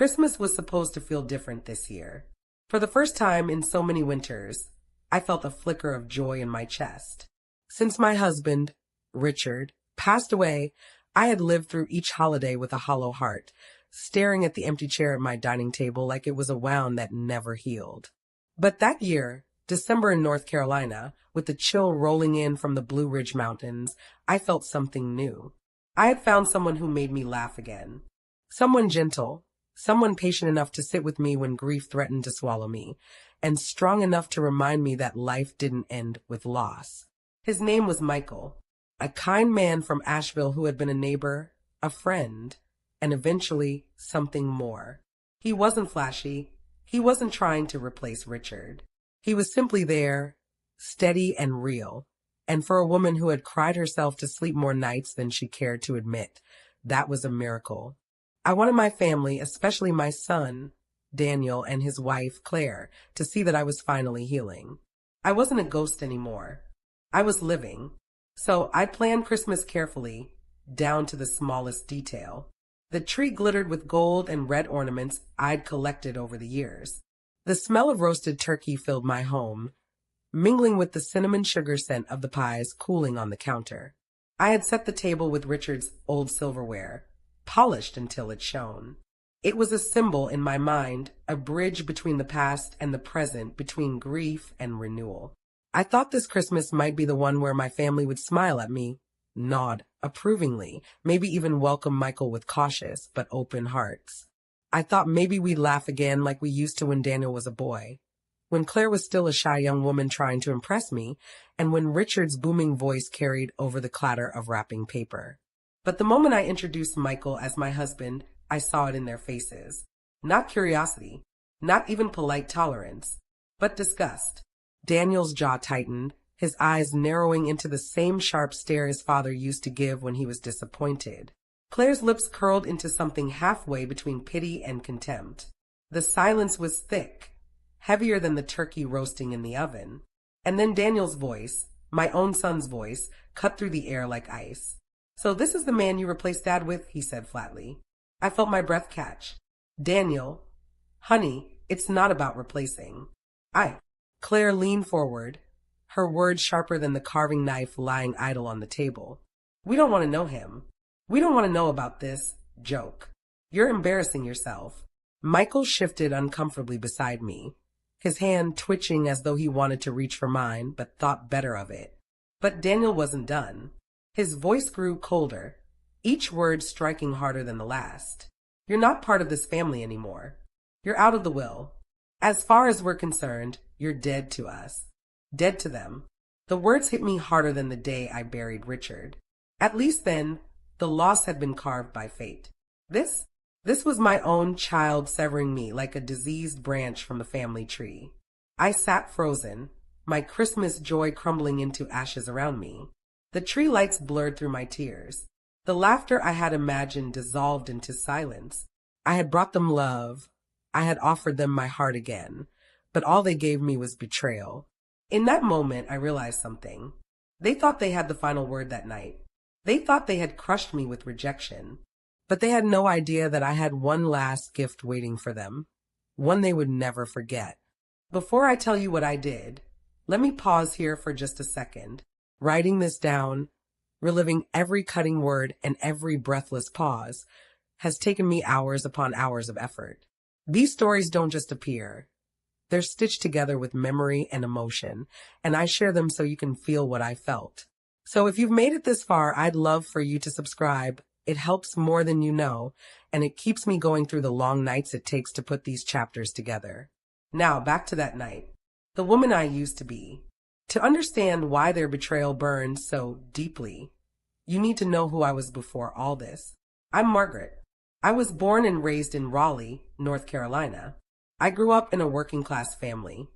Christmas was supposed to feel different this year. For the first time in so many winters, I felt a flicker of joy in my chest. Since my husband, Richard, passed away, I had lived through each holiday with a hollow heart, staring at the empty chair at my dining table like it was a wound that never healed. But that year, December in North Carolina, with the chill rolling in from the Blue Ridge Mountains, I felt something new. I had found someone who made me laugh again. Someone gentle, someone patient enough to sit with me when grief threatened to swallow me, and strong enough to remind me that life didn't end with loss. His name was Michael, a kind man from Asheville who had been a neighbor, a friend, and eventually something more. He wasn't flashy. He wasn't trying to replace Richard. He was simply there, steady and real. And for a woman who had cried herself to sleep more nights than she cared to admit, that was a miracle. I wanted my family, especially my son, Daniel, and his wife, Claire, to see that I was finally healing. I wasn't a ghost anymore. I was living. So I planned Christmas carefully, down to the smallest detail. The tree glittered with gold and red ornaments I'd collected over the years. The smell of roasted turkey filled my home, mingling with the cinnamon sugar scent of the pies cooling on the counter. I had set the table with Richard's old silverware, polished until it shone. It was a symbol in my mind, a bridge between the past and the present, between grief and renewal. I thought this Christmas might be the one where my family would smile at me, nod approvingly, maybe even welcome Michael with cautious but open hearts. I thought maybe we'd laugh again like we used to when Daniel was a boy, when Claire was still a shy young woman trying to impress me, and when Richard's booming voice carried over the clatter of wrapping paper. But the moment I introduced Michael as my husband, I saw it in their faces. Not curiosity, not even polite tolerance, but disgust. Daniel's jaw tightened, his eyes narrowing into the same sharp stare his father used to give when he was disappointed. Claire's lips curled into something halfway between pity and contempt. The silence was thick, heavier than the turkey roasting in the oven. And then Daniel's voice, my own son's voice, cut through the air like ice. "So this is the man you replaced Dad with," he said flatly. I felt my breath catch. "Daniel, honey, it's not about replacing." Claire leaned forward, her words sharper than the carving knife lying idle on the table. "We don't want to know him. We don't want to know about this joke. You're embarrassing yourself." Michael shifted uncomfortably beside me, his hand twitching as though he wanted to reach for mine, but thought better of it. But Daniel wasn't done. His voice grew colder, each word striking harder than the last. "You're not part of this family anymore. You're out of the will. As far as we're concerned, you're dead to us. Dead to them." The words hit me harder than the day I buried Richard. At least then, the loss had been carved by fate. This was my own child severing me like a diseased branch from the family tree. I sat frozen, my Christmas joy crumbling into ashes around me. The tree lights blurred through my tears. The laughter I had imagined dissolved into silence. I had brought them love. I had offered them my heart again, but all they gave me was betrayal. In that moment, I realized something. They thought they had the final word that night. They thought they had crushed me with rejection. But they had no idea that I had one last gift waiting for them, one they would never forget. Before I tell you what I did, let me pause here for just a second. Writing this down, reliving every cutting word and every breathless pause, has taken me hours upon hours of effort. These stories don't just appear. They're stitched together with memory and emotion, and I share them so you can feel what I felt. So if you've made it this far, I'd love for you to subscribe. It helps more than you know, and it keeps me going through the long nights it takes to put these chapters together. Now, back to that night. The woman I used to be. To understand why their betrayal burned so deeply, you need to know who I was before all this. I'm Margaret. I was born and raised in Raleigh, North Carolina. I grew up in a working-class family.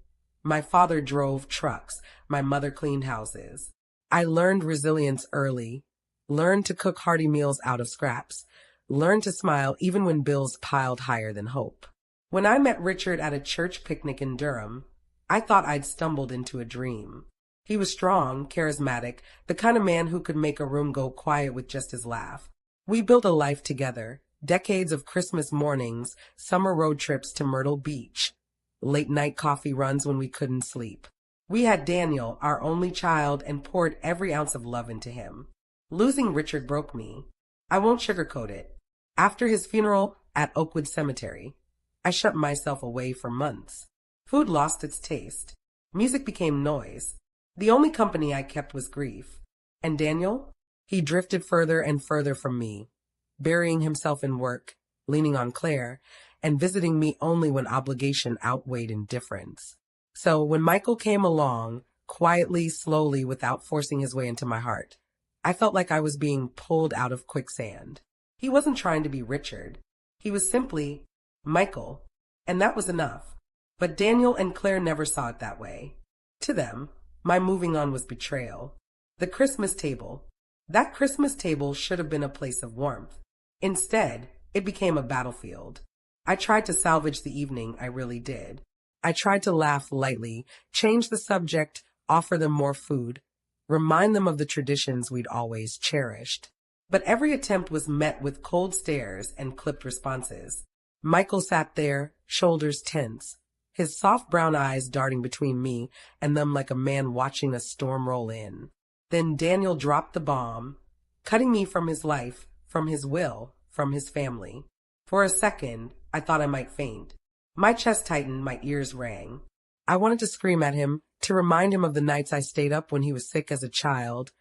My father drove trucks. My mother cleaned houses. I learned resilience early, learned to cook hearty meals out of scraps, learned to smile even when bills piled higher than hope. When I met Richard at a church picnic in Durham, I thought I'd stumbled into a dream. He was strong, charismatic, the kind of man who could make a room go quiet with just his laugh. We built a life together, Decades of Christmas mornings, summer road trips to Myrtle Beach, late night coffee runs when we couldn't sleep. We had Daniel, our only child, and poured every ounce of love into him. Losing Richard broke me. I won't sugarcoat it. After his funeral at Oakwood Cemetery, I shut myself away for months. Food lost its taste. Music became noise. The only company I kept was grief. And Daniel? He drifted further and further from me, burying himself in work, leaning on Claire, and visiting me only when obligation outweighed indifference. So when Michael came along, quietly, slowly, without forcing his way into my heart, I felt like I was being pulled out of quicksand. He wasn't trying to be Richard. He was simply Michael, and that was enough. But Daniel and Claire never saw it that way. To them, my moving on was betrayal. The Christmas table. That Christmas table should have been a place of warmth. Instead, it became a battlefield. I tried to salvage the evening, I really did. I tried to laugh lightly, change the subject, offer them more food, remind them of the traditions we'd always cherished. But every attempt was met with cold stares and clipped responses. Michael sat there, shoulders tense, his soft brown eyes darting between me and them like a man watching a storm roll in. Then Daniel dropped the bomb, cutting me from his life, from his will, from his family. For a second, I thought I might faint. My chest tightened, my ears rang. I wanted to scream at him, to remind him of the nights I stayed up when he was sick as a child,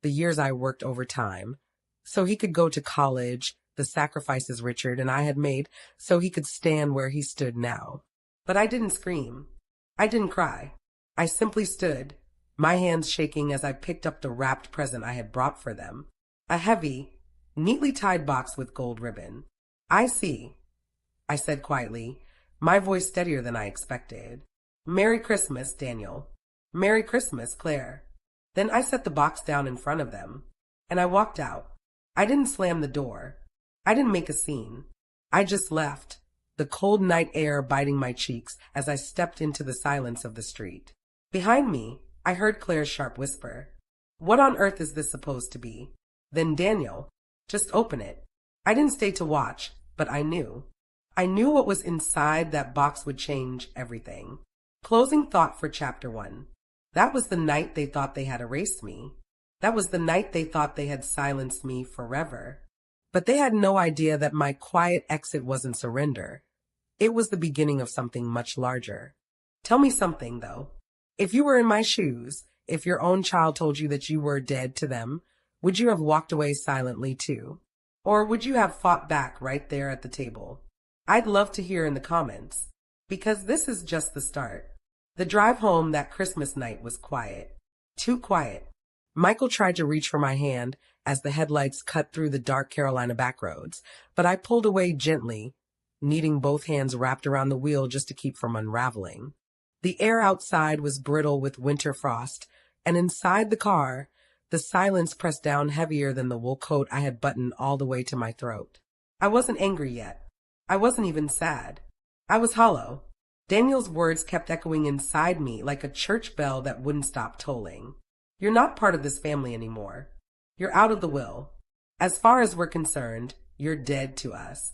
the years I worked overtime, so he could go to college, the sacrifices Richard and I had made so he could stand where he stood now. But I didn't scream. I didn't cry. I simply stood, my hands shaking as I picked up the wrapped present I had brought for them. A heavy, neatly tied box with gold ribbon. "I see," I said quietly, my voice steadier than I expected. "Merry Christmas, Daniel." "Merry Christmas, Claire." Then I set the box down in front of them, and I walked out. I didn't slam the door. I didn't make a scene. I just left, the cold night air biting my cheeks as I stepped into the silence of the street. Behind me, I heard Claire's sharp whisper. "What on earth is this supposed to be?" Then Daniel, "Just open it." I didn't stay to watch, but I knew. I knew what was inside that box would change everything. Closing thought for chapter 1. That was the night they thought they had erased me. That was the night they thought they had silenced me forever. But they had no idea that my quiet exit wasn't surrender. It was the beginning of something much larger. Tell me something, though. If you were in my shoes, if your own child told you that you were dead to them, would you have walked away silently too? Or would you have fought back right there at the table? I'd love to hear in the comments, because this is just the start. The drive home that Christmas night was quiet. Too quiet. Michael tried to reach for my hand as the headlights cut through the dark Carolina backroads, but I pulled away gently, needing both hands wrapped around the wheel just to keep from unraveling. The air outside was brittle with winter frost, and inside the car, the silence pressed down heavier than the wool coat I had buttoned all the way to my throat. I wasn't angry yet. I wasn't even sad. I was hollow. Daniel's words kept echoing inside me like a church bell that wouldn't stop tolling. "You're not part of this family anymore. You're out of the will. As far as we're concerned, you're dead to us."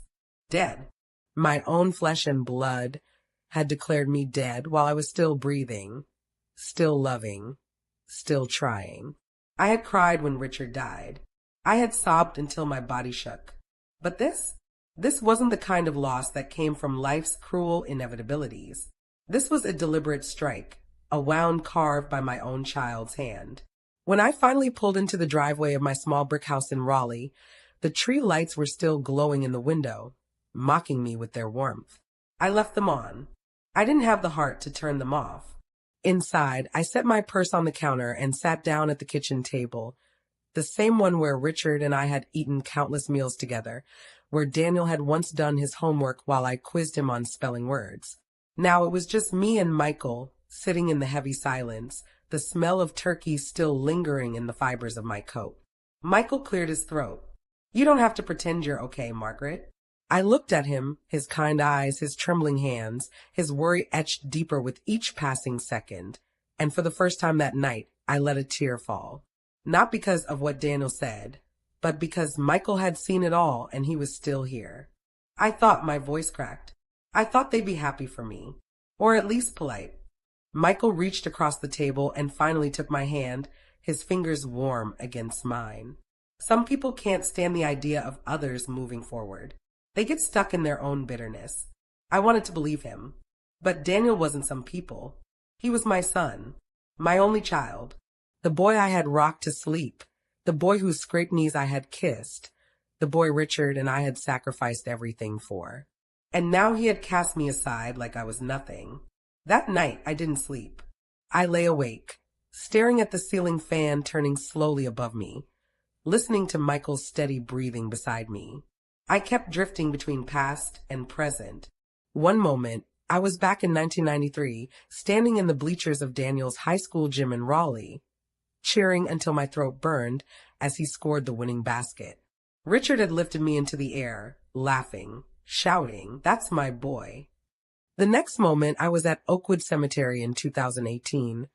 Dead. My own flesh and blood had declared me dead while I was still breathing, still loving, still trying. I had cried when Richard died. I had sobbed until my body shook. But this wasn't the kind of loss that came from life's cruel inevitabilities. This was a deliberate strike, a wound carved by my own child's hand. When I finally pulled into the driveway of my small brick house in Raleigh, the tree lights were still glowing in the window, mocking me with their warmth. I left them on. I didn't have the heart to turn them off. Inside, I set my purse on the counter and sat down at the kitchen table, the same one where Richard and I had eaten countless meals together, where Daniel had once done his homework while I quizzed him on spelling words. Now it was just me and Michael, sitting in the heavy silence, the smell of turkey still lingering in the fibers of my coat. Michael cleared his throat. "You don't have to pretend you're okay, Margaret." I looked at him, his kind eyes, his trembling hands, his worry etched deeper with each passing second, and for the first time that night, I let a tear fall. Not because of what Daniel said, but because Michael had seen it all and he was still here. I thought, my voice cracked. I thought they'd be happy for me, or at least polite. Michael reached across the table and finally took my hand, his fingers warm against mine. Some people can't stand the idea of others moving forward. They get stuck in their own bitterness. I wanted to believe him. But Daniel wasn't some people. He was my son, my only child, the boy I had rocked to sleep, the boy whose scraped knees I had kissed, the boy Richard and I had sacrificed everything for. And now he had cast me aside like I was nothing. That night I didn't sleep. I lay awake, staring at the ceiling fan turning slowly above me, listening to Michael's steady breathing beside me. I kept drifting between past and present. One moment, I was back in 1993, standing in the bleachers of Daniel's high school gym in Raleigh, cheering until my throat burned as he scored the winning basket. Richard had lifted me into the air, laughing, shouting, "That's my boy." The next moment, I was at Oakwood Cemetery in 2018,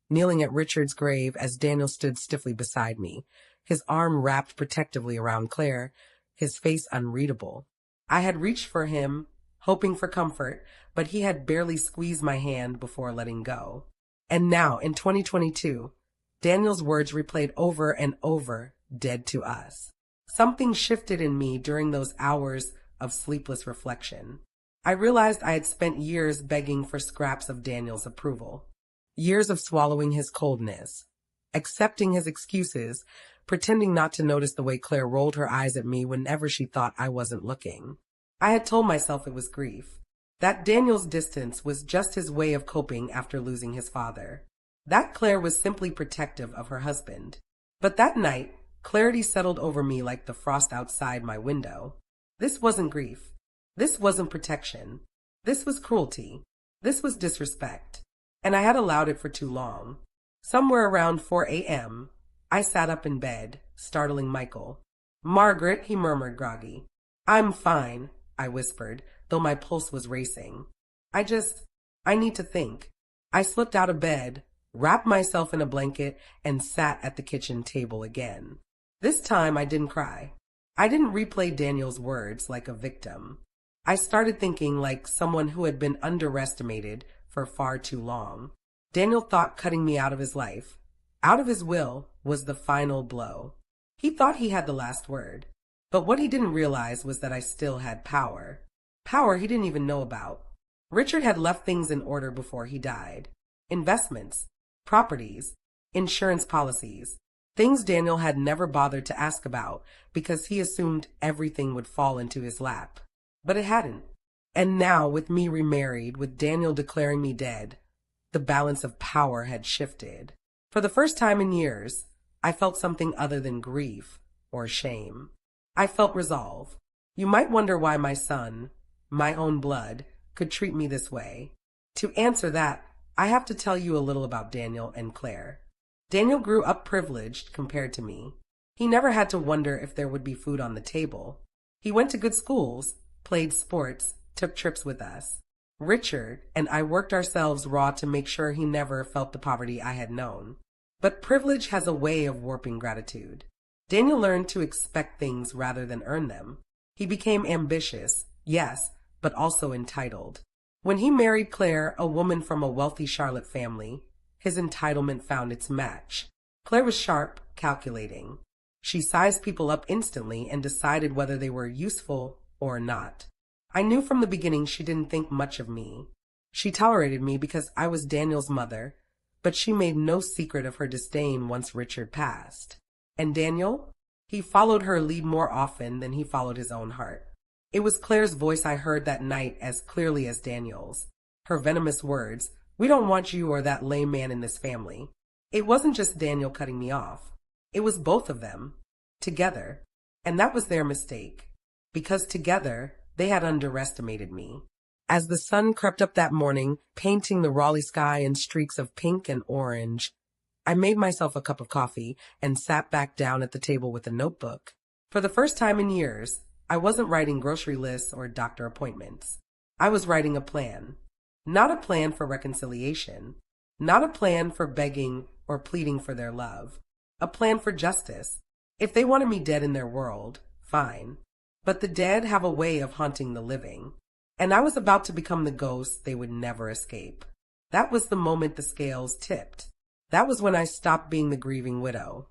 kneeling at Richard's grave as Daniel stood stiffly beside me, his arm wrapped protectively around Claire, his face unreadable. I had reached for him, hoping for comfort, but he had barely squeezed my hand before letting go. And now, in 2022, Daniel's words replayed over and over, "Dead to us." Something shifted in me during those hours of sleepless reflection. I realized I had spent years begging for scraps of Daniel's approval, years of swallowing his coldness, accepting his excuses, pretending not to notice the way Claire rolled her eyes at me whenever she thought I wasn't looking. I had told myself it was grief, that Daniel's distance was just his way of coping after losing his father, that Claire was simply protective of her husband. But that night, clarity settled over me like the frost outside my window. This wasn't grief. This wasn't protection. This was cruelty. This was disrespect. And I had allowed it for too long. Somewhere around 4 a.m., I sat up in bed, startling Michael. "Margaret," he murmured groggy. "I'm fine," I whispered, though my pulse was racing. I need to think." I slipped out of bed, wrapped myself in a blanket, and sat at the kitchen table again. This time I didn't cry. I didn't replay Daniel's words like a victim. I started thinking like someone who had been underestimated for far too long. Daniel thought cutting me out of his life, out of his will, was the final blow. He thought he had the last word. But what he didn't realize was that I still had power. Power he didn't even know about. Richard had left things in order before he died. Investments, properties, insurance policies, things Daniel had never bothered to ask about because he assumed everything would fall into his lap. But it hadn't. And now, with me remarried, with Daniel declaring me dead, the balance of power had shifted. For the first time in years, I felt something other than grief or shame. I felt resolve. You might wonder why my son, my own blood, could treat me this way. To answer that, I have to tell you a little about Daniel and Claire. Daniel grew up privileged compared to me. He never had to wonder if there would be food on the table. He went to good schools, played sports, took trips with us. Richard and I worked ourselves raw to make sure he never felt the poverty I had known. But privilege has a way of warping gratitude. Daniel learned to expect things rather than earn them. He became ambitious, yes, but also entitled. When he married Claire, a woman from a wealthy Charlotte family, his entitlement found its match. Claire was sharp, calculating. She sized people up instantly and decided whether they were useful or not. I knew from the beginning she didn't think much of me. She tolerated me because I was Daniel's mother, but she made no secret of her disdain once Richard passed. And Daniel? He followed her lead more often than he followed his own heart. It was Claire's voice I heard that night as clearly as Daniel's. Her venomous words, "We don't want you or that lame man in this family." It wasn't just Daniel cutting me off. It was both of them, together. And that was their mistake. Because together, they had underestimated me. As the sun crept up that morning, painting the Raleigh sky in streaks of pink and orange, I made myself a cup of coffee and sat back down at the table with a notebook. For the first time in years, I wasn't writing grocery lists or doctor appointments. I was writing a plan. Not a plan for reconciliation. Not a plan for begging or pleading for their love. A plan for justice. If they wanted me dead in their world, fine. But the dead have a way of haunting the living, and I was about to become the ghost they would never escape. That was the moment the scales tipped. That was when I stopped being the grieving widow,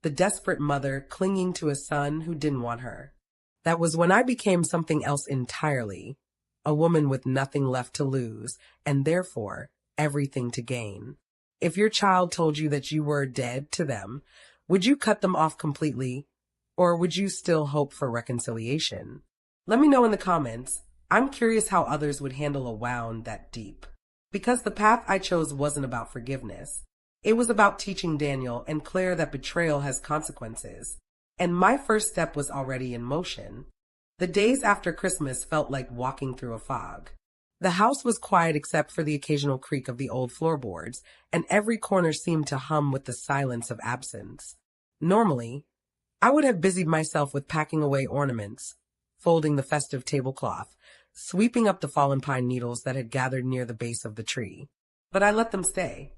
the desperate mother clinging to a son who didn't want her. That was when I became something else entirely, a woman with nothing left to lose, and therefore everything to gain. If your child told you that you were dead to them, would you cut them off completely, or would you still hope for reconciliation? Let me know in the comments. I'm curious how others would handle a wound that deep. Because the path I chose wasn't about forgiveness. It was about teaching Daniel and Claire that betrayal has consequences. And my first step was already in motion. The days after Christmas felt like walking through a fog. The house was quiet except for the occasional creak of the old floorboards, and every corner seemed to hum with the silence of absence. Normally, I would have busied myself with packing away ornaments, folding the festive tablecloth, sweeping up the fallen pine needles that had gathered near the base of the tree. But I let them stay.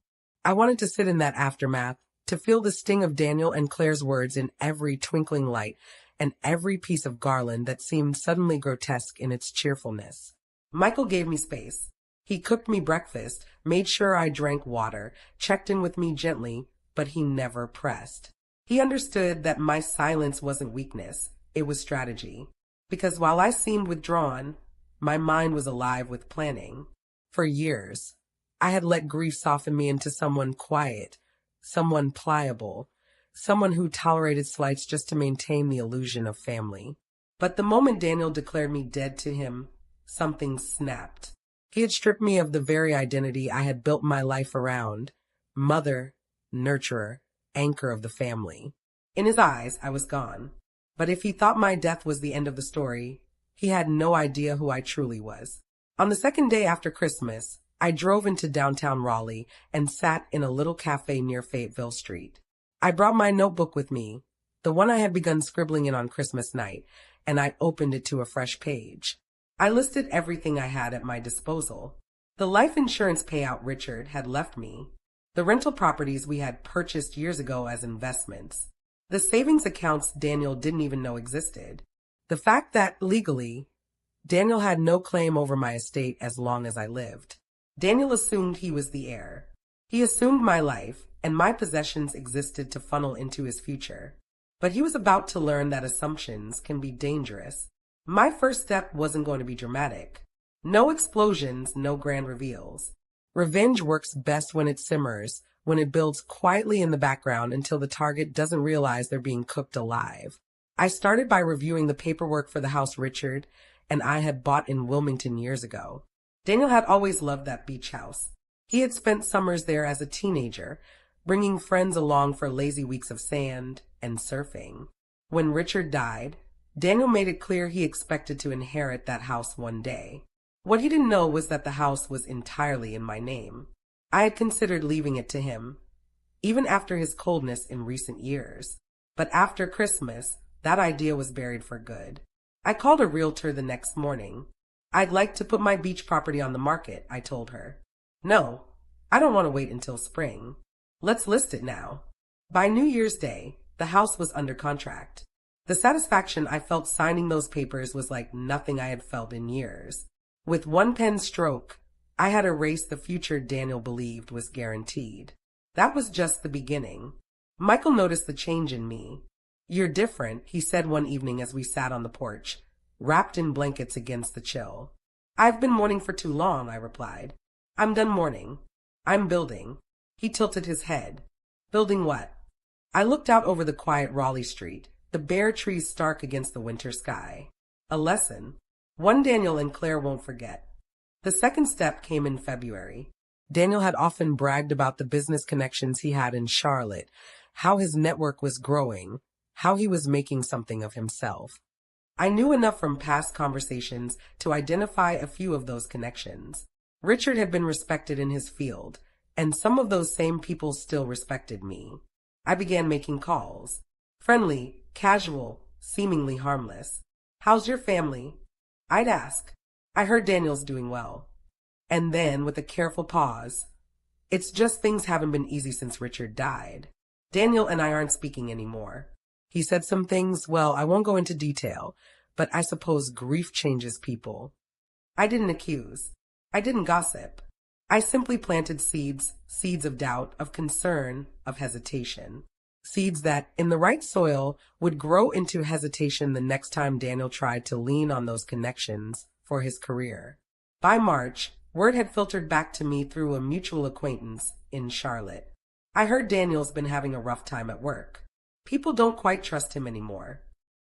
I wanted to sit in that aftermath, to feel the sting of Daniel and Claire's words in every twinkling light and every piece of garland that seemed suddenly grotesque in its cheerfulness. Michael gave me space. He cooked me breakfast, made sure I drank water, checked in with me gently, but he never pressed. He understood that my silence wasn't weakness, it was strategy. Because while I seemed withdrawn, my mind was alive with planning. For years, I had let grief soften me into someone quiet, someone pliable, someone who tolerated slights just to maintain the illusion of family. But the moment Daniel declared me dead to him, something snapped. He had stripped me of the very identity I had built my life around, mother, nurturer, anchor of the family. In his eyes, I was gone. But if he thought my death was the end of the story, he had no idea who I truly was. On the second day after Christmas, I drove into downtown Raleigh and sat in a little cafe near Fayetteville Street. I brought my notebook with me, the one I had begun scribbling in on Christmas night, and I opened it to a fresh page. I listed everything I had at my disposal. The life insurance payout Richard had left me, the rental properties we had purchased years ago as investments, the savings accounts Daniel didn't even know existed, the fact that, legally, Daniel had no claim over my estate as long as I lived. Daniel assumed he was the heir. He assumed my life, and my possessions existed to funnel into his future. But he was about to learn that assumptions can be dangerous. My first step wasn't going to be dramatic. No explosions, no grand reveals. Revenge works best when it simmers, when it builds quietly in the background until the target doesn't realize they're being cooked alive. I started by reviewing the paperwork for the house Richard and I had bought in Wilmington years ago. Daniel had always loved that beach house. He had spent summers there as a teenager, bringing friends along for lazy weeks of sand and surfing. When Richard died, Daniel made it clear he expected to inherit that house one day. What he didn't know was that the house was entirely in my name. I had considered leaving it to him, even after his coldness in recent years. But after Christmas, that idea was buried for good. I called a realtor the next morning. I'd like to put my beach property on the market, I told her. No, I don't want to wait until spring. Let's list it now. By New Year's Day, the house was under contract. The satisfaction I felt signing those papers was like nothing I had felt in years. With one pen stroke, I had erased the future Daniel believed was guaranteed. That was just the beginning. Michael noticed the change in me. You're different, he said one evening as we sat on the porch, wrapped in blankets against the chill. I've been mourning for too long, I replied. I'm done mourning. I'm building. He tilted his head. Building what? I looked out over the quiet Raleigh street, the bare trees stark against the winter sky. A lesson. One Daniel and Claire won't forget. The second step came in February. Daniel had often bragged about the business connections he had in Charlotte, how his network was growing, how he was making something of himself. I knew enough from past conversations to identify a few of those connections. Richard had been respected in his field, and some of those same people still respected me. I began making calls. Friendly, casual, seemingly harmless. How's your family? I'd ask. I heard Daniel's doing well. And then, with a careful pause, it's just things haven't been easy since Richard died. Daniel and I aren't speaking anymore. He said some things, well, I won't go into detail, but I suppose grief changes people. I didn't accuse. I didn't gossip. I simply planted seeds of doubt, of concern, of hesitation. Seeds that, in the right soil, would grow into hesitation the next time Daniel tried to lean on those connections for his career. By March, word had filtered back to me through a mutual acquaintance in Charlotte. I heard Daniel's been having a rough time at work. People don't quite trust him anymore.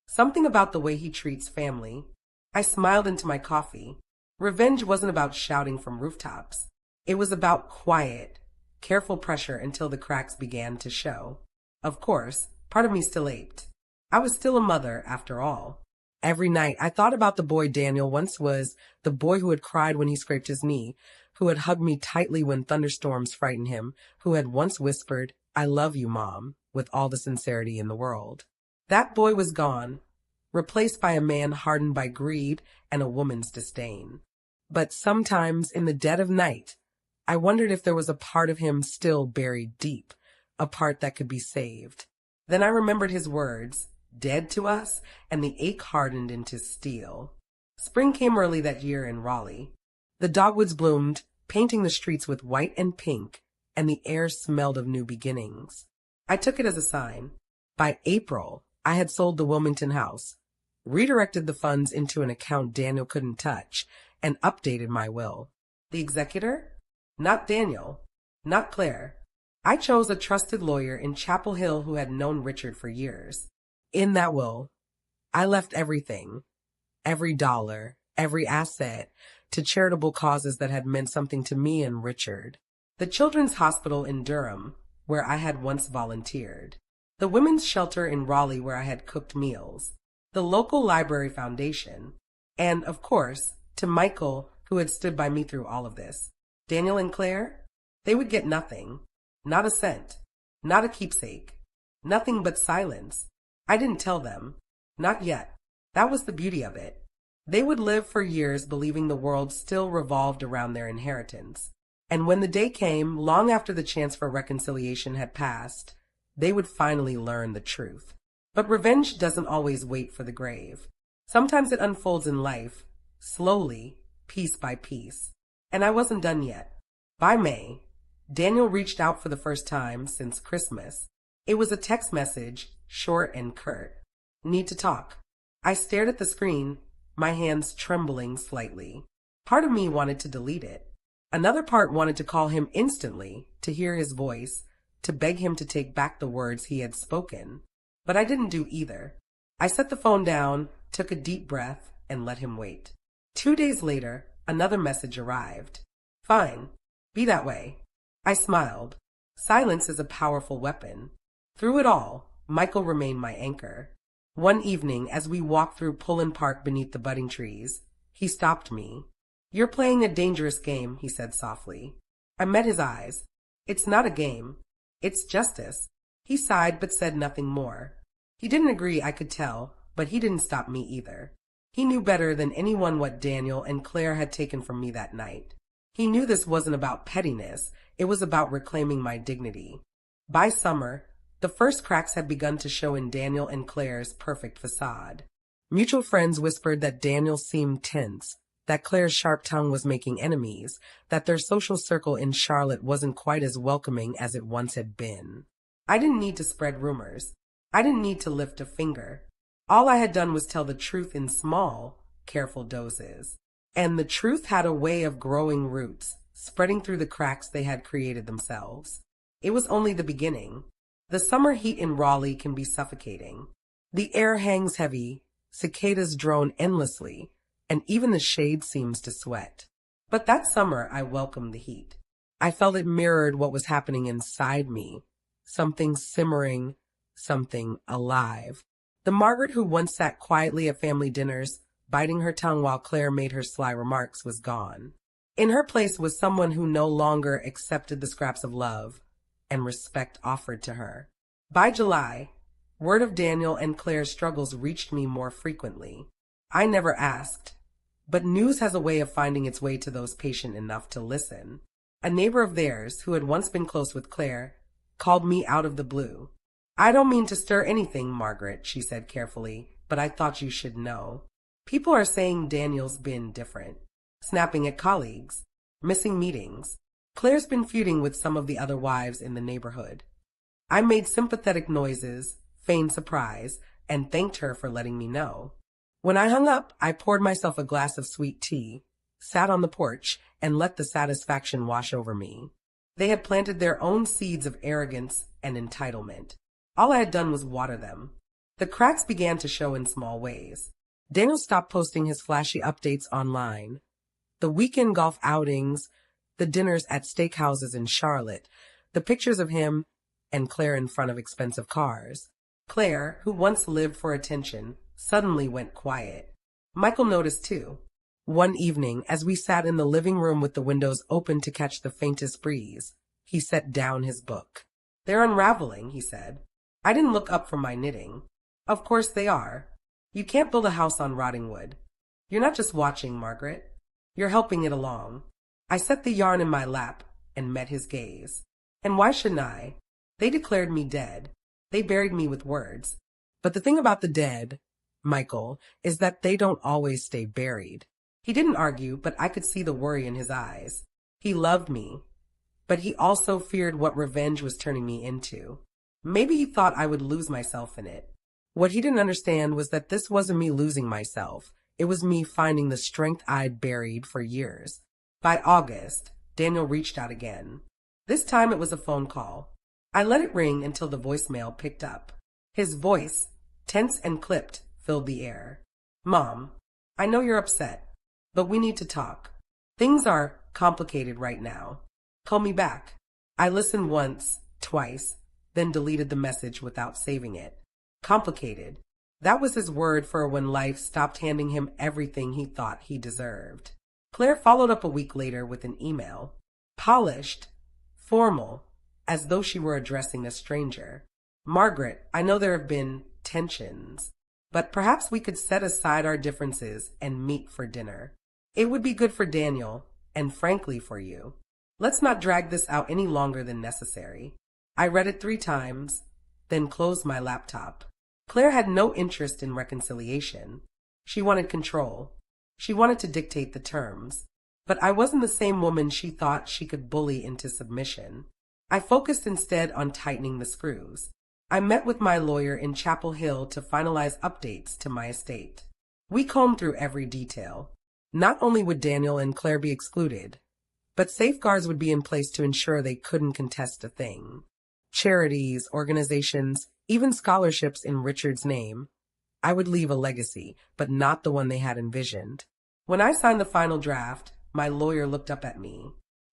Something about the way he treats family. I smiled into my coffee. Revenge wasn't about shouting from rooftops. It was about quiet, careful pressure until the cracks began to show. Of course, part of me still ached. I was still a mother, after all. Every night, I thought about the boy Daniel once was, the boy who had cried when he scraped his knee, who had hugged me tightly when thunderstorms frightened him, who had once whispered, "I love you, Mom," with all the sincerity in the world. That boy was gone, replaced by a man hardened by greed and a woman's disdain. But sometimes, in the dead of night, I wondered if there was a part of him still buried deep, a part that could be saved. Then I remembered his words, dead to us, and the ache hardened into steel. Spring came early that year in Raleigh. The dogwoods bloomed, painting the streets with white and pink, and the air smelled of new beginnings. I took it as a sign. By April, I had sold the Wilmington house, redirected the funds into an account Daniel couldn't touch, and updated my will. The executor? Not Daniel. Not Claire. I chose a trusted lawyer in Chapel Hill who had known Richard for years. In that will, I left everything, every dollar, every asset, to charitable causes that had meant something to me and Richard. The Children's Hospital in Durham, where I had once volunteered. The Women's Shelter in Raleigh, where I had cooked meals. The local library foundation. And, of course, to Michael, who had stood by me through all of this. Daniel and Claire? They would get nothing. Not a cent. Not a keepsake. Nothing but silence. I didn't tell them. Not yet. That was the beauty of it. They would live for years believing the world still revolved around their inheritance. And when the day came, long after the chance for reconciliation had passed, they would finally learn the truth. But revenge doesn't always wait for the grave. Sometimes it unfolds in life, slowly, piece by piece. And I wasn't done yet. By May, Daniel reached out for the first time since Christmas. It was a text message, short and curt. Need to talk. I stared at the screen, my hands trembling slightly. Part of me wanted to delete it. Another part wanted to call him instantly, to hear his voice, to beg him to take back the words he had spoken. But I didn't do either. I set the phone down, took a deep breath, and let him wait. 2 days later, another message arrived. Fine. Be that way. I smiled. Silence is a powerful weapon. Through it all, Michael remained my anchor. One evening, as we walked through Pullen Park beneath the budding trees, he stopped me. "You're playing a dangerous game," he said softly. I met his eyes. "It's not a game. It's justice." He sighed but said nothing more. He didn't agree, I could tell, but he didn't stop me either. He knew better than anyone what Daniel and Claire had taken from me that night. He knew this wasn't about pettiness, it was about reclaiming my dignity. By summer, the first cracks had begun to show in Daniel and Claire's perfect facade. Mutual friends whispered that Daniel seemed tense, that Claire's sharp tongue was making enemies, that their social circle in Charlotte wasn't quite as welcoming as it once had been. I didn't need to spread rumors. I didn't need to lift a finger. All I had done was tell the truth in small, careful doses. And the truth had a way of growing roots, spreading through the cracks they had created themselves. It was only the beginning. The summer heat in Raleigh can be suffocating. The air hangs heavy, cicadas drone endlessly, and even the shade seems to sweat. But that summer I welcomed the heat. I felt it mirrored what was happening inside me. Something simmering, something alive. The Margaret who once sat quietly at family dinners, biting her tongue while Claire made her sly remarks, was gone. In her place was someone who no longer accepted the scraps of love and respect offered to her. By July, word of Daniel and Claire's struggles reached me more frequently. I never asked, but news has a way of finding its way to those patient enough to listen. A neighbor of theirs, who had once been close with Claire, called me out of the blue. I don't mean to stir anything, Margaret, she said carefully, but I thought you should know. People are saying Daniel's been different. Snapping at colleagues. Missing meetings. Claire's been feuding with some of the other wives in the neighborhood. I made sympathetic noises, feigned surprise, and thanked her for letting me know. When I hung up, I poured myself a glass of sweet tea, sat on the porch, and let the satisfaction wash over me. They had planted their own seeds of arrogance and entitlement. All I had done was water them. The cracks began to show in small ways. Daniel stopped posting his flashy updates online. The weekend golf outings, the dinners at steakhouses in Charlotte, the pictures of him and Claire in front of expensive cars. Claire, who once lived for attention, suddenly went quiet. Michael noticed too. One evening, as we sat in the living room with the windows open to catch the faintest breeze, he set down his book. They're unraveling, he said. I didn't look up from my knitting. Of course they are. You can't build a house on rotting wood. You're not just watching, Margaret. You're helping it along. I set the yarn in my lap and met his gaze. And why shouldn't I? They declared me dead. They buried me with words. But the thing about the dead, Michael, is that they don't always stay buried. He didn't argue, but I could see the worry in his eyes. He loved me, but he also feared what revenge was turning me into. Maybe he thought I would lose myself in it. What he didn't understand was that this wasn't me losing myself. It was me finding the strength I'd buried for years. By August, Daniel reached out again. This time it was a phone call. I let it ring until the voicemail picked up. His voice, tense and clipped, filled the air. Mom, I know you're upset, but we need to talk. Things are complicated right now. Call me back. I listened once, twice, then deleted the message without saving it. Complicated. That was his word for when life stopped handing him everything he thought he deserved. Claire followed up a week later with an email. Polished, formal, as though she were addressing a stranger. Margaret, I know there have been tensions, but perhaps we could set aside our differences and meet for dinner. It would be good for Daniel, and frankly for you. Let's not drag this out any longer than necessary. I read it 3 times, then closed my laptop. Claire had no interest in reconciliation. She wanted control. She wanted to dictate the terms. But I wasn't the same woman she thought she could bully into submission. I focused instead on tightening the screws. I met with my lawyer in Chapel Hill to finalize updates to my estate. We combed through every detail. Not only would Daniel and Claire be excluded, but safeguards would be in place to ensure they couldn't contest a thing. Charities, organizations, even scholarships in Richard's name. I would leave a legacy, but not the one they had envisioned. When I signed the final draft, my lawyer looked up at me.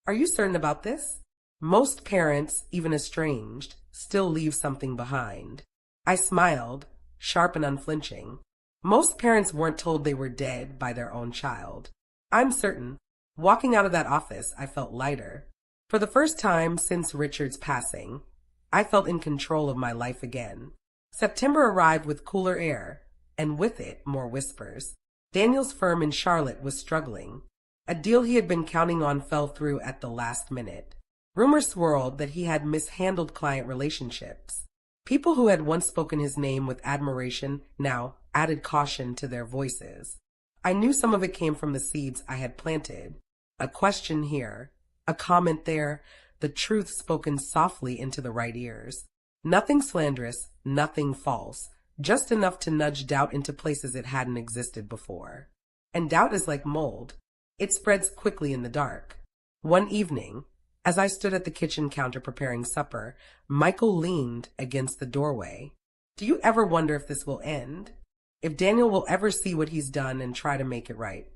Are you certain about this? Most parents, even estranged, still leave something behind. I smiled, sharp and unflinching. Most parents weren't told they were dead by their own child. I'm certain. Walking out of that office, I felt lighter. For the first time since Richard's passing, I felt in control of my life again. September arrived with cooler air, and with it, more whispers. Daniel's firm in Charlotte was struggling. A deal he had been counting on fell through at the last minute. Rumors swirled that he had mishandled client relationships. People who had once spoken his name with admiration now added caution to their voices. I knew some of it came from the seeds I had planted. A question here, a comment there, the truth spoken softly into the right ears. Nothing slanderous, nothing false, just enough to nudge doubt into places it hadn't existed before. And doubt is like mold. It spreads quickly in the dark. One evening, as I stood at the kitchen counter preparing supper, Michael leaned against the doorway. Do you ever wonder if this will end? If Daniel will ever see what he's done and try to make it right?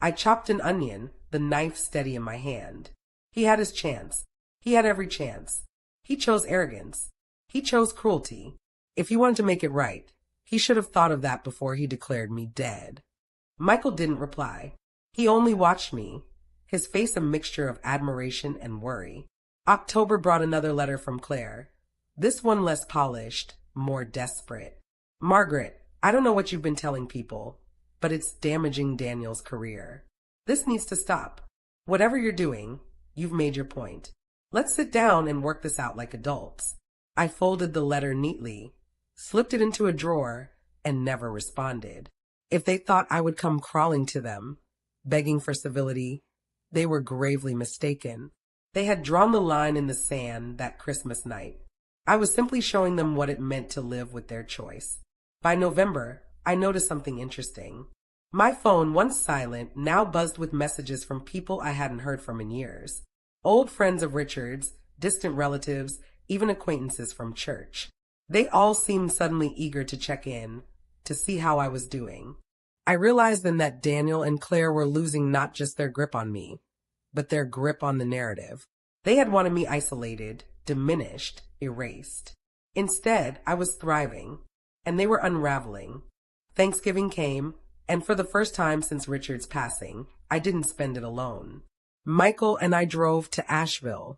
I chopped an onion, the knife steady in my hand. He had his chance. He had every chance. He chose arrogance. He chose cruelty. If he wanted to make it right, he should have thought of that before he declared me dead. Michael didn't reply. He only watched me, his face a mixture of admiration and worry. October brought another letter from Claire. This one less polished, more desperate. Margaret, I don't know what you've been telling people, but it's damaging Daniel's career. This needs to stop. Whatever you're doing, you've made your point. Let's sit down and work this out like adults. I folded the letter neatly, slipped it into a drawer, and never responded. If they thought I would come crawling to them, begging for civility, they were gravely mistaken. They had drawn the line in the sand that Christmas night. I was simply showing them what it meant to live with their choice. By November, I noticed something interesting. My phone, once silent, now buzzed with messages from people I hadn't heard from in years. Old friends of Richard's, distant relatives, even acquaintances from church. They all seemed suddenly eager to check in, to see how I was doing. I realized then that Daniel and Claire were losing not just their grip on me, but their grip on the narrative. They had wanted me isolated, diminished, erased. Instead, I was thriving, and they were unraveling. Thanksgiving came, and for the first time since Richard's passing, I didn't spend it alone. Michael and I drove to Asheville,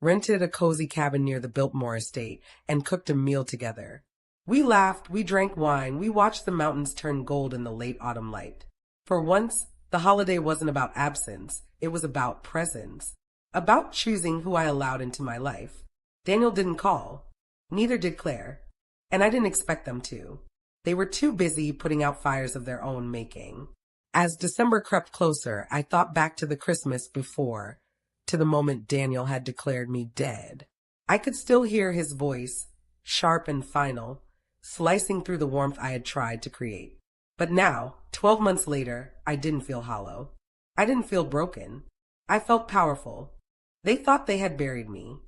rented a cozy cabin near the Biltmore estate, and cooked a meal together. We laughed, we drank wine, we watched the mountains turn gold in the late autumn light. For once, the holiday wasn't about absence, it was about presence, about choosing who I allowed into my life. Daniel didn't call, neither did Claire, and I didn't expect them to. They were too busy putting out fires of their own making. As December crept closer, I thought back to the Christmas before, to the moment Daniel had declared me dead. I could still hear his voice, sharp and final, slicing through the warmth I had tried to create. But now, 12 months later, I didn't feel hollow. I didn't feel broken. I felt powerful. They thought they had buried me,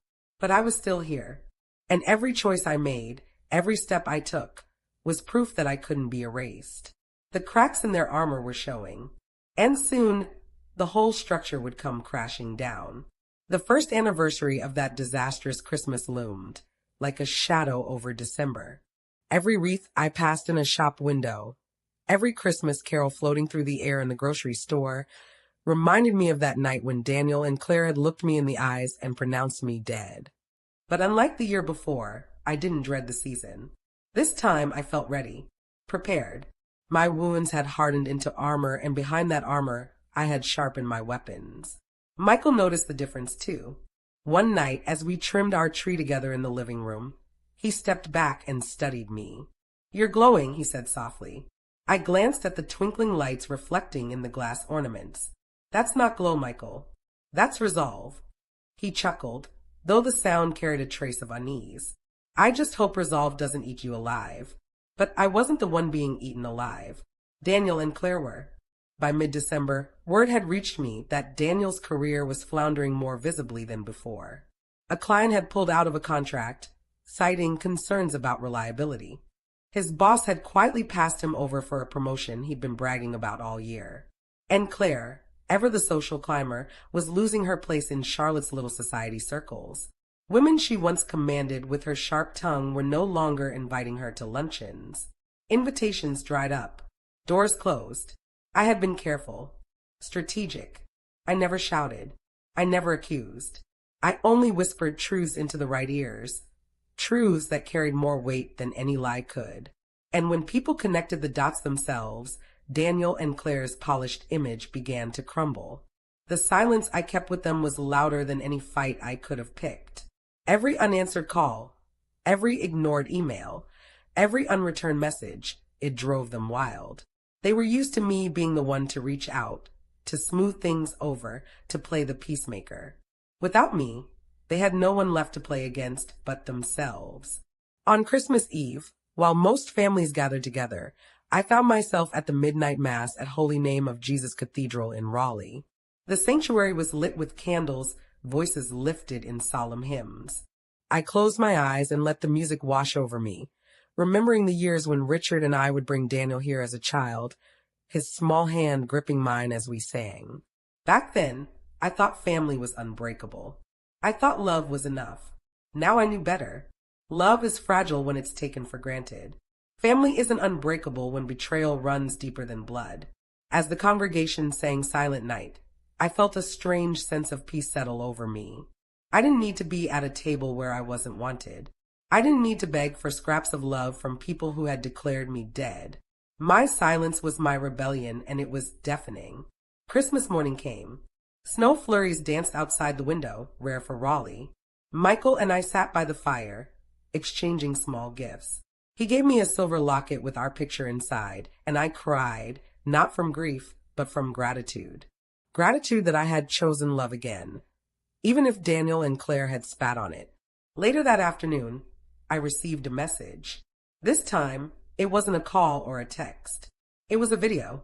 but I was still here. And every choice I made, every step I took, was proof that I couldn't be erased. The cracks in their armor were showing, and soon the whole structure would come crashing down. The first anniversary of that disastrous Christmas loomed, like a shadow over December. Every wreath I passed in a shop window, every Christmas carol floating through the air in the grocery store, reminded me of that night when Daniel and Claire had looked me in the eyes and pronounced me dead. But unlike the year before, I didn't dread the season. This time I felt ready, prepared. My wounds had hardened into armor, and behind that armor, I had sharpened my weapons. Michael noticed the difference too. One night, as we trimmed our tree together in the living room, he stepped back and studied me. "You're glowing," he said softly. I glanced at the twinkling lights reflecting in the glass ornaments. "That's not glow, Michael. That's resolve." He chuckled, though the sound carried a trace of unease. "I just hope resolve doesn't eat you alive." But I wasn't the one being eaten alive. Daniel and Claire were. By mid-December, word had reached me that Daniel's career was floundering more visibly than before. A client had pulled out of a contract, citing concerns about reliability. His boss had quietly passed him over for a promotion he'd been bragging about all year. And Claire, ever the social climber, was losing her place in Charlotte's little society circles. Women she once commanded with her sharp tongue were no longer inviting her to luncheons. Invitations dried up. Doors closed. I had been careful, strategic. I never shouted. I never accused. I only whispered truths into the right ears, truths that carried more weight than any lie could. And when people connected the dots themselves, Daniel and Claire's polished image began to crumble. The silence I kept with them was louder than any fight I could have picked. Every unanswered call, every ignored email, every unreturned message, it drove them wild. They were used to me being the one to reach out, to smooth things over, to play the peacemaker. Without me, they had no one left to play against but themselves. On Christmas Eve, while most families gathered together, I found myself at the midnight mass at Holy Name of Jesus Cathedral in Raleigh. The sanctuary was lit with candles, voices lifted in solemn hymns. I closed my eyes and let the music wash over me, remembering the years when Richard and I would bring Daniel here as a child, his small hand gripping mine as we sang. Back then, I thought family was unbreakable. I thought love was enough. Now I knew better. Love is fragile when it's taken for granted. Family isn't unbreakable when betrayal runs deeper than blood. As the congregation sang Silent Night, I felt a strange sense of peace settle over me. I didn't need to be at a table where I wasn't wanted. I didn't need to beg for scraps of love from people who had declared me dead. My silence was my rebellion, and it was deafening. Christmas morning came. Snow flurries danced outside the window, rare for Raleigh. Michael and I sat by the fire, exchanging small gifts. He gave me a silver locket with our picture inside, and I cried, not from grief, but from gratitude. Gratitude that I had chosen love again, even if Daniel and Claire had spat on it. Later that afternoon, I received a message. This time, it wasn't a call or a text. It was a video.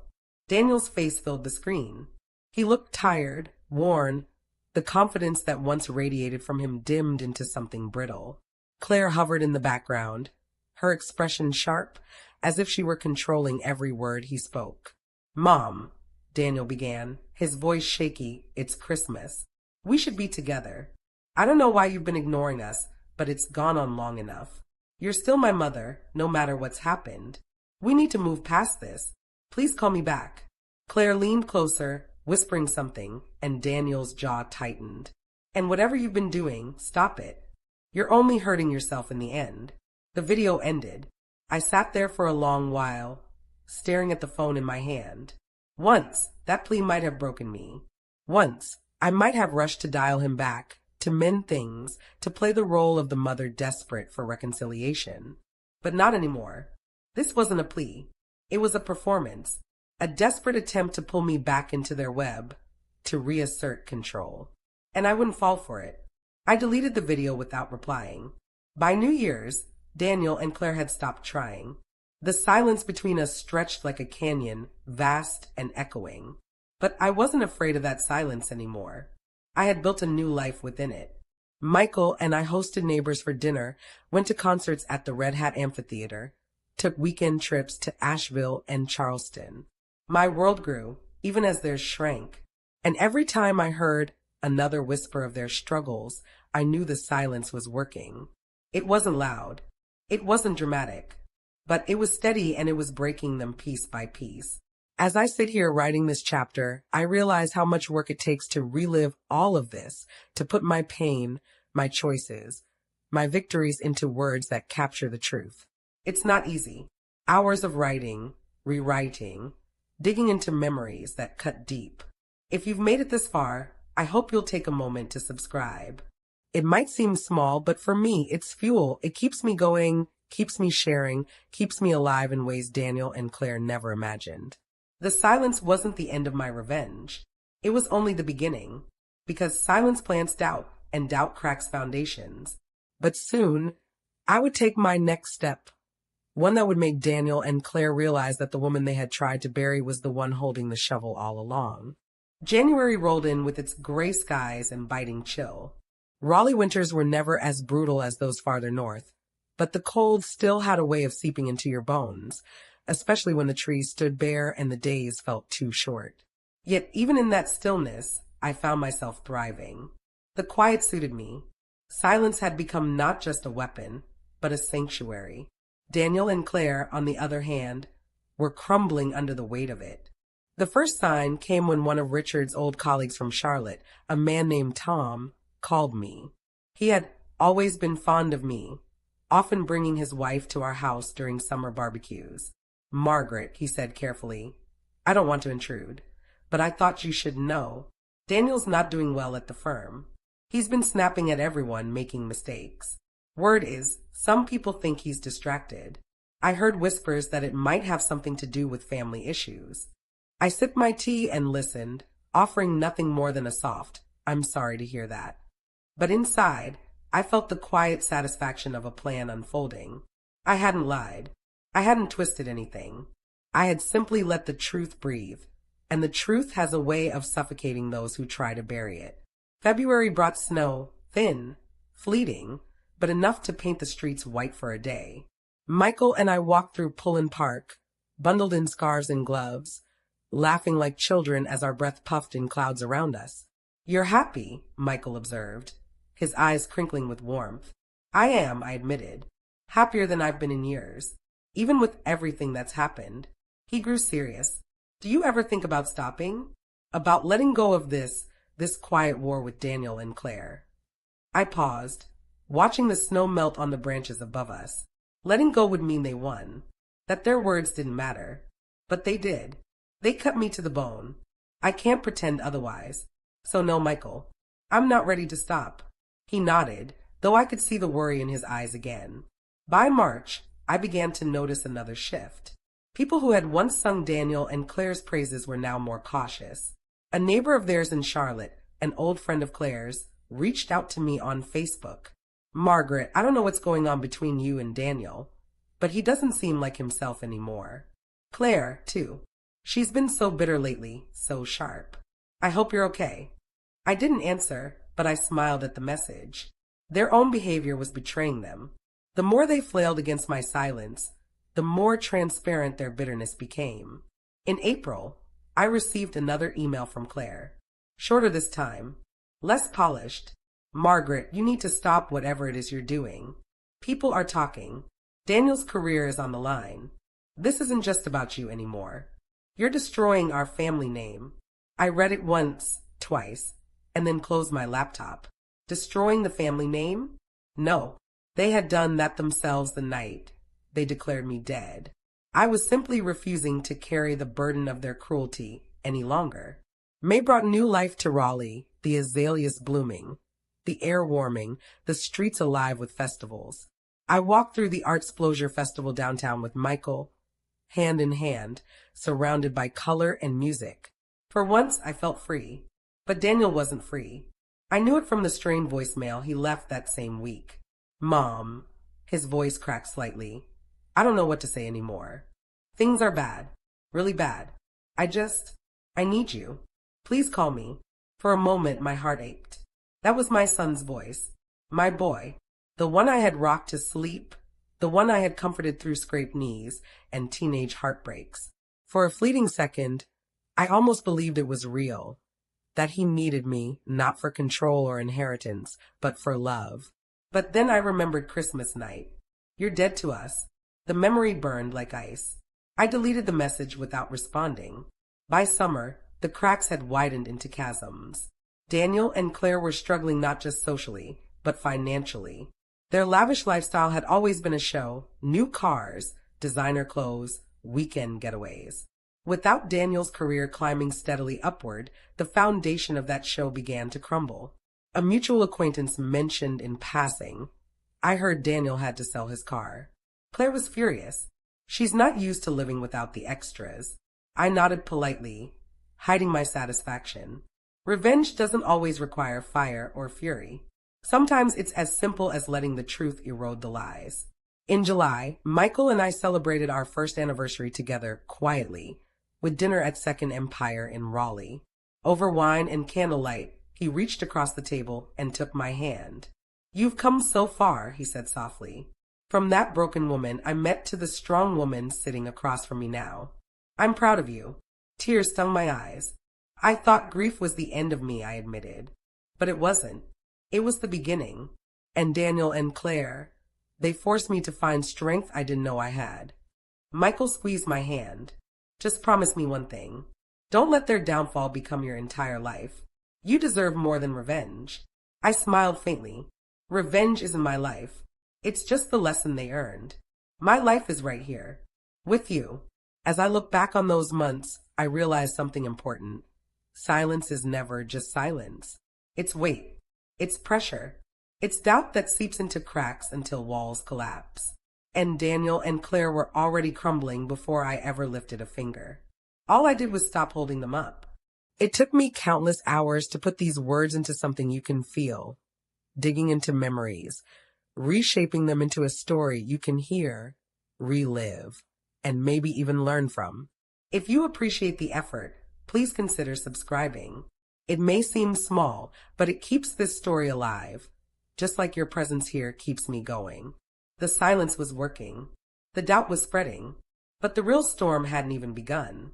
Daniel's face filled the screen. He looked tired, worn. The confidence that once radiated from him dimmed into something brittle. Claire hovered in the background, her expression sharp, as if she were controlling every word he spoke. "Mom," Daniel began, his voice shaky. "It's Christmas. We should be together. I don't know why you've been ignoring us, but it's gone on long enough. You're still my mother, no matter what's happened. We need to move past this. Please call me back." Claire leaned closer, whispering something, and Daniel's jaw tightened. "And whatever you've been doing, stop it. You're only hurting yourself in the end." The video ended. I sat there for a long while, staring at the phone in my hand. Once, that plea might have broken me. Once, I might have rushed to dial him back, to mend things, to play the role of the mother desperate for reconciliation. But not anymore. This wasn't a plea. It was a performance, a desperate attempt to pull me back into their web, to reassert control. And I wouldn't fall for it. I deleted the video without replying. By New Year's, Daniel and Claire had stopped trying. The silence between us stretched like a canyon, vast and echoing. But I wasn't afraid of that silence anymore. I had built a new life within it. Michael and I hosted neighbors for dinner, went to concerts at the Red Hat Amphitheater, took weekend trips to Asheville and Charleston. My world grew, even as theirs shrank. And every time I heard another whisper of their struggles, I knew the silence was working. It wasn't loud. It wasn't dramatic. But it was steady, and it was breaking them piece by piece. As I sit here writing this chapter, I realize how much work it takes to relive all of this, to put my pain, my choices, my victories into words that capture the truth. It's not easy. Hours of writing, rewriting, digging into memories that cut deep. If you've made it this far, I hope you'll take a moment to subscribe. It might seem small, but for me, it's fuel. It keeps me going, keeps me sharing, keeps me alive in ways Daniel and Claire never imagined. The silence wasn't the end of my revenge. It was only the beginning, because silence plants doubt, and doubt cracks foundations. But soon, I would take my next step, one that would make Daniel and Claire realize that the woman they had tried to bury was the one holding the shovel all along. January rolled in with its gray skies and biting chill. Raleigh winters were never as brutal as those farther north, but the cold still had a way of seeping into your bones, especially when the trees stood bare and the days felt too short. Yet even in that stillness, I found myself thriving. The quiet suited me. Silence had become not just a weapon, but a sanctuary. Daniel and Claire, on the other hand, were crumbling under the weight of it. The first sign came when one of Richard's old colleagues from Charlotte, a man named Tom, called me. He had always been fond of me, often bringing his wife to our house during summer barbecues. "Margaret," he said carefully, "I don't want to intrude, but I thought you should know. Daniel's not doing well at the firm. He's been snapping at everyone, making mistakes. Word is, some people think he's distracted. I heard whispers that it might have something to do with family issues." I sipped my tea and listened, offering nothing more than a soft, "I'm sorry to hear that." But inside, I felt the quiet satisfaction of a plan unfolding. I hadn't lied. I hadn't twisted anything. I had simply let the truth breathe, and the truth has a way of suffocating those who try to bury it. February brought snow, thin, fleeting, but enough to paint the streets white for a day. Michael and I walked through Pullen Park, bundled in scarves and gloves, laughing like children as our breath puffed in clouds around us. "You're happy," Michael observed, his eyes crinkling with warmth. "I am," I admitted, "happier than I've been in years. Even with everything that's happened." He grew serious. "Do you ever think about stopping? About letting go of this quiet war with Daniel and Claire?" I paused, watching the snow melt on the branches above us. Letting go would mean they won, that their words didn't matter. But they did. They cut me to the bone. I can't pretend otherwise. So no, Michael, I'm not ready to stop. He nodded, though I could see the worry in his eyes again. By March, I began to notice another shift. People who had once sung Daniel and Claire's praises were now more cautious. A neighbor of theirs in Charlotte, an old friend of Claire's, reached out to me on Facebook. "Margaret, I don't know what's going on between you and Daniel, but he doesn't seem like himself anymore." Claire, too. "She's been so bitter lately, so sharp. I hope you're okay." I didn't answer, but I smiled at the message. Their own behavior was betraying them. The more they flailed against my silence, the more transparent their bitterness became. In April, I received another email from Claire. Shorter this time, less polished. "Margaret, you need to stop whatever it is you're doing. People are talking. Daniel's career is on the line. This isn't just about you anymore. You're destroying our family name." I read it once, twice, and then closed my laptop. Destroying the family name? No. They had done that themselves the night they declared me dead. I was simply refusing to carry the burden of their cruelty any longer. May brought new life to Raleigh, the azaleas blooming, the air warming, the streets alive with festivals. I walked through the Artsplosion Festival downtown with Michael, hand in hand, surrounded by color and music. For once, I felt free. But Daniel wasn't free. I knew it from the strained voicemail he left that same week. "Mom," his voice cracked slightly. "I don't know what to say anymore. Things are bad. Really bad. I need you. Please call me." For a moment, my heart ached. That was my son's voice. My boy. The one I had rocked to sleep. The one I had comforted through scraped knees and teenage heartbreaks. For a fleeting second, I almost believed it was real. That he needed me, not for control or inheritance, but for love. But then I remembered Christmas night. "You're dead to us." The memory burned like ice. I deleted the message without responding. By summer, the cracks had widened into chasms. Daniel and Claire were struggling not just socially, but financially. Their lavish lifestyle had always been a show: new cars, designer clothes, weekend getaways. Without Daniel's career climbing steadily upward, the foundation of that show began to crumble. A mutual acquaintance mentioned in passing, I heard Daniel had to sell his car. Claire was furious. She's not used to living without the extras. I nodded politely, hiding my satisfaction. Revenge doesn't always require fire or fury. Sometimes it's as simple as letting the truth erode the lies. In July, Michael and I celebrated our first anniversary together quietly, with dinner at Second Empire in Raleigh. Over wine and candlelight, he reached across the table and took my hand. "You've come so far," he said softly. "From that broken woman I met to the strong woman sitting across from me now. I'm proud of you." Tears stung my eyes. "I thought grief was the end of me," I admitted. But it wasn't. It was the beginning. And Daniel and Claire, they forced me to find strength I didn't know I had. Michael squeezed my hand. "Just promise me one thing. Don't let their downfall become your entire life. You deserve more than revenge." I smiled faintly. "Revenge isn't my life. It's just the lesson they earned. My life is right here, with you." As I look back on those months, I realized something important. Silence is never just silence. It's weight. It's pressure. It's doubt that seeps into cracks until walls collapse. And Daniel and Claire were already crumbling before I ever lifted a finger. All I did was stop holding them up. It took me countless hours to put these words into something you can feel, digging into memories, reshaping them into a story you can hear, relive, and maybe even learn from. If you appreciate the effort, please consider subscribing. It may seem small, but it keeps this story alive, just like your presence here keeps me going. The silence was working. The doubt was spreading. But the real storm hadn't even begun.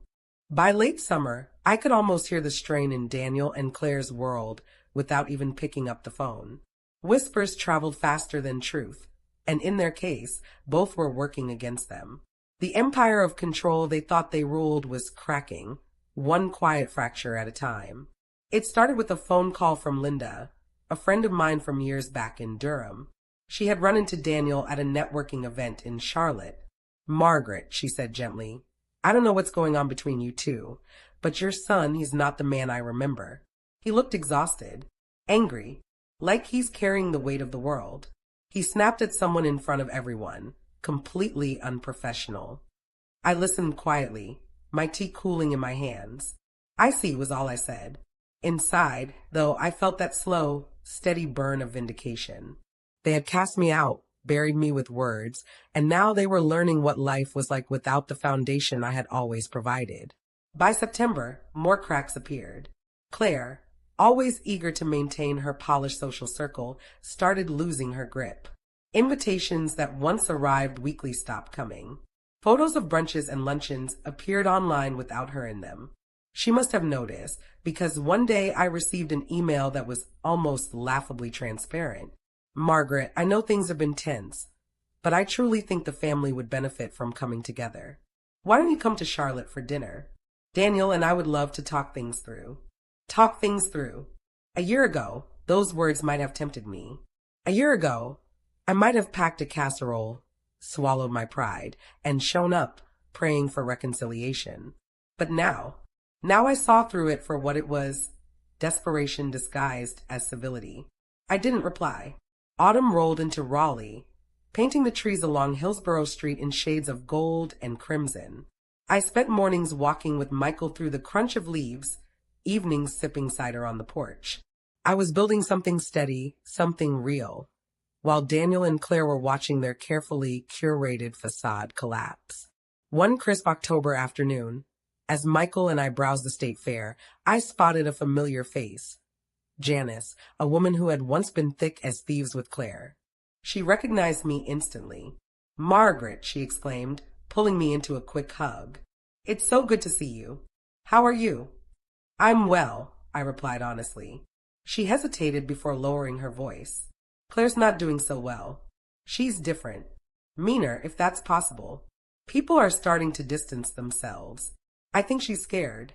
By late summer, I could almost hear the strain in Daniel and Claire's world without even picking up the phone. Whispers traveled faster than truth, and in their case, both were working against them. The empire of control they thought they ruled was cracking, one quiet fracture at a time. It started with a phone call from Linda, a friend of mine from years back in Durham. She had run into Daniel at a networking event in Charlotte. "Margaret," she said gently, "I don't know what's going on between you two, but your son, he's not the man I remember." He looked exhausted, angry. like he's carrying the weight of the world. He snapped at someone in front of everyone, completely unprofessional. I listened quietly, my tea cooling in my hands. I see was all I said. Inside, though, I felt that slow, steady burn of vindication. They had cast me out, buried me with words, and now they were learning what life was like without the foundation I had always provided. By September, more cracks appeared. Claire, always eager to maintain her polished social circle, started losing her grip. Invitations that once arrived weekly stopped coming. Photos of brunches and luncheons appeared online without her in them. She must have noticed, because one day I received an email that was almost laughably transparent. Margaret, I know things have been tense, but I truly think the family would benefit from coming together. Why don't you come to Charlotte for dinner? Daniel and I would love to talk things through. Talk things through. A year ago, those words might have tempted me. A year ago, I might have packed a casserole, swallowed my pride, and shown up, praying for reconciliation. But now I saw through it for what it was, desperation disguised as civility. I didn't reply. Autumn rolled into Raleigh, painting the trees along Hillsborough Street in shades of gold and crimson. I spent mornings walking with Michael through the crunch of leaves, evenings sipping cider on the porch. I was building something steady, something real, while Daniel and Claire were watching their carefully curated facade collapse. One crisp October afternoon, as Michael and I browsed the state fair, I spotted a familiar face. Janice, a woman who had once been thick as thieves with Claire. She recognized me instantly. "Margaret," she exclaimed, pulling me into a quick hug. "It's so good to see you. How are you?" "I'm well," I replied honestly. She hesitated before lowering her voice. "Claire's not doing so well. She's different. Meaner, if that's possible. People are starting to distance themselves. I think she's scared."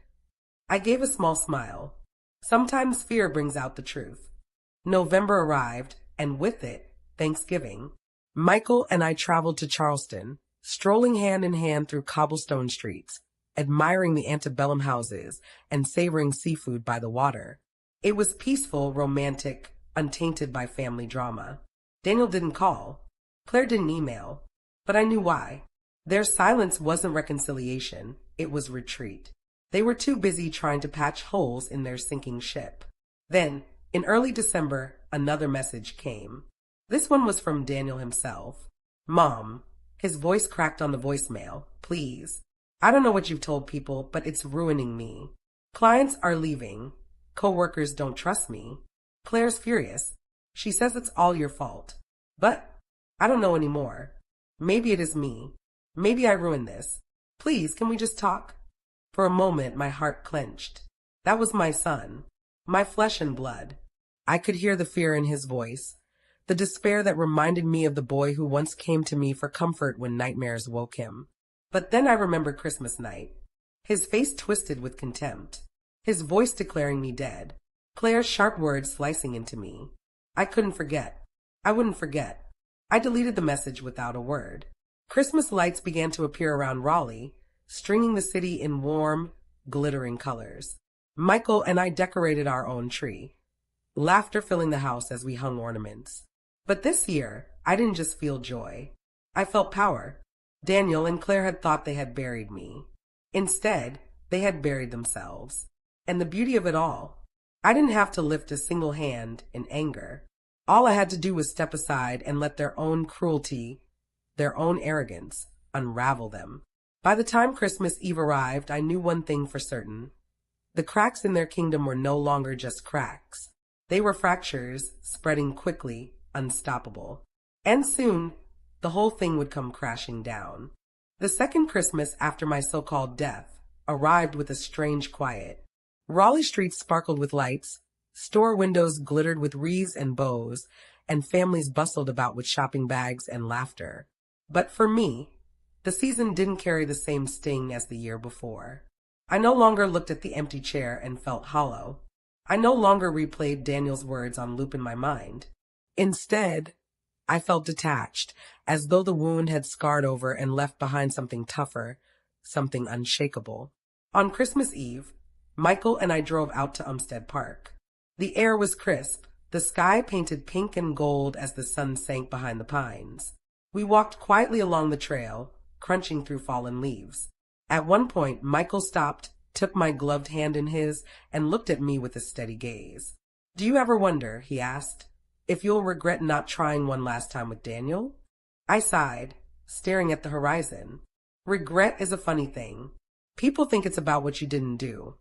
I gave a small smile. Sometimes fear brings out the truth. November arrived, and with it, Thanksgiving. Michael and I traveled to Charleston, strolling hand in hand through cobblestone streets, admiring the antebellum houses and savoring seafood by the water. It was peaceful, romantic, untainted by family drama. Daniel didn't call. Claire didn't email. But I knew why. Their silence wasn't reconciliation, it was retreat. They were too busy trying to patch holes in their sinking ship. Then, in early December, another message came. This one was from Daniel himself. "Mom," his voice cracked on the voicemail, "please. I don't know what you've told people, but it's ruining me. Clients are leaving. Coworkers don't trust me. Claire's furious. She says it's all your fault. But I don't know anymore. Maybe it is me. Maybe I ruined this. Please, can we just talk?" For a moment, my heart clenched. That was my son, my flesh and blood. I could hear the fear in his voice, the despair that reminded me of the boy who once came to me for comfort when nightmares woke him. But then I remembered Christmas night. His face twisted with contempt, his voice declaring me dead, Claire's sharp words slicing into me. I couldn't forget. I wouldn't forget. I deleted the message without a word. Christmas lights began to appear around Raleigh, stringing the city in warm, glittering colors. Michael and I decorated our own tree, laughter filling the house as we hung ornaments. But this year, I didn't just feel joy. I felt power. Daniel and Claire had thought they had buried me. Instead, they had buried themselves. And the beauty of it all, I didn't have to lift a single hand in anger. All I had to do was step aside and let their own cruelty, their own arrogance, unravel them. By the time Christmas Eve arrived, I knew one thing for certain. The cracks in their kingdom were no longer just cracks. They were fractures, spreading quickly, unstoppable. And soon, the whole thing would come crashing down. The second Christmas after my so-called death arrived with a strange quiet. Raleigh streets sparkled with lights, store windows glittered with wreaths and bows, and families bustled about with shopping bags and laughter. But for me, the season didn't carry the same sting as the year before. I no longer looked at the empty chair and felt hollow. I no longer replayed Daniel's words on loop in my mind. Instead, I felt detached, as though the wound had scarred over and left behind something tougher, something unshakable. On Christmas Eve, Michael and I drove out to Umstead Park. The air was crisp, The sky painted pink and gold as the sun sank behind the pines. We walked quietly along the trail, crunching through fallen leaves. At one point, Michael stopped, took my gloved hand in his, and looked at me with a steady gaze. "Do you ever wonder," he asked, "if you'll regret not trying one last time with Daniel?" I sighed, staring at the horizon. Regret is a funny thing. People think it's about what you didn't do,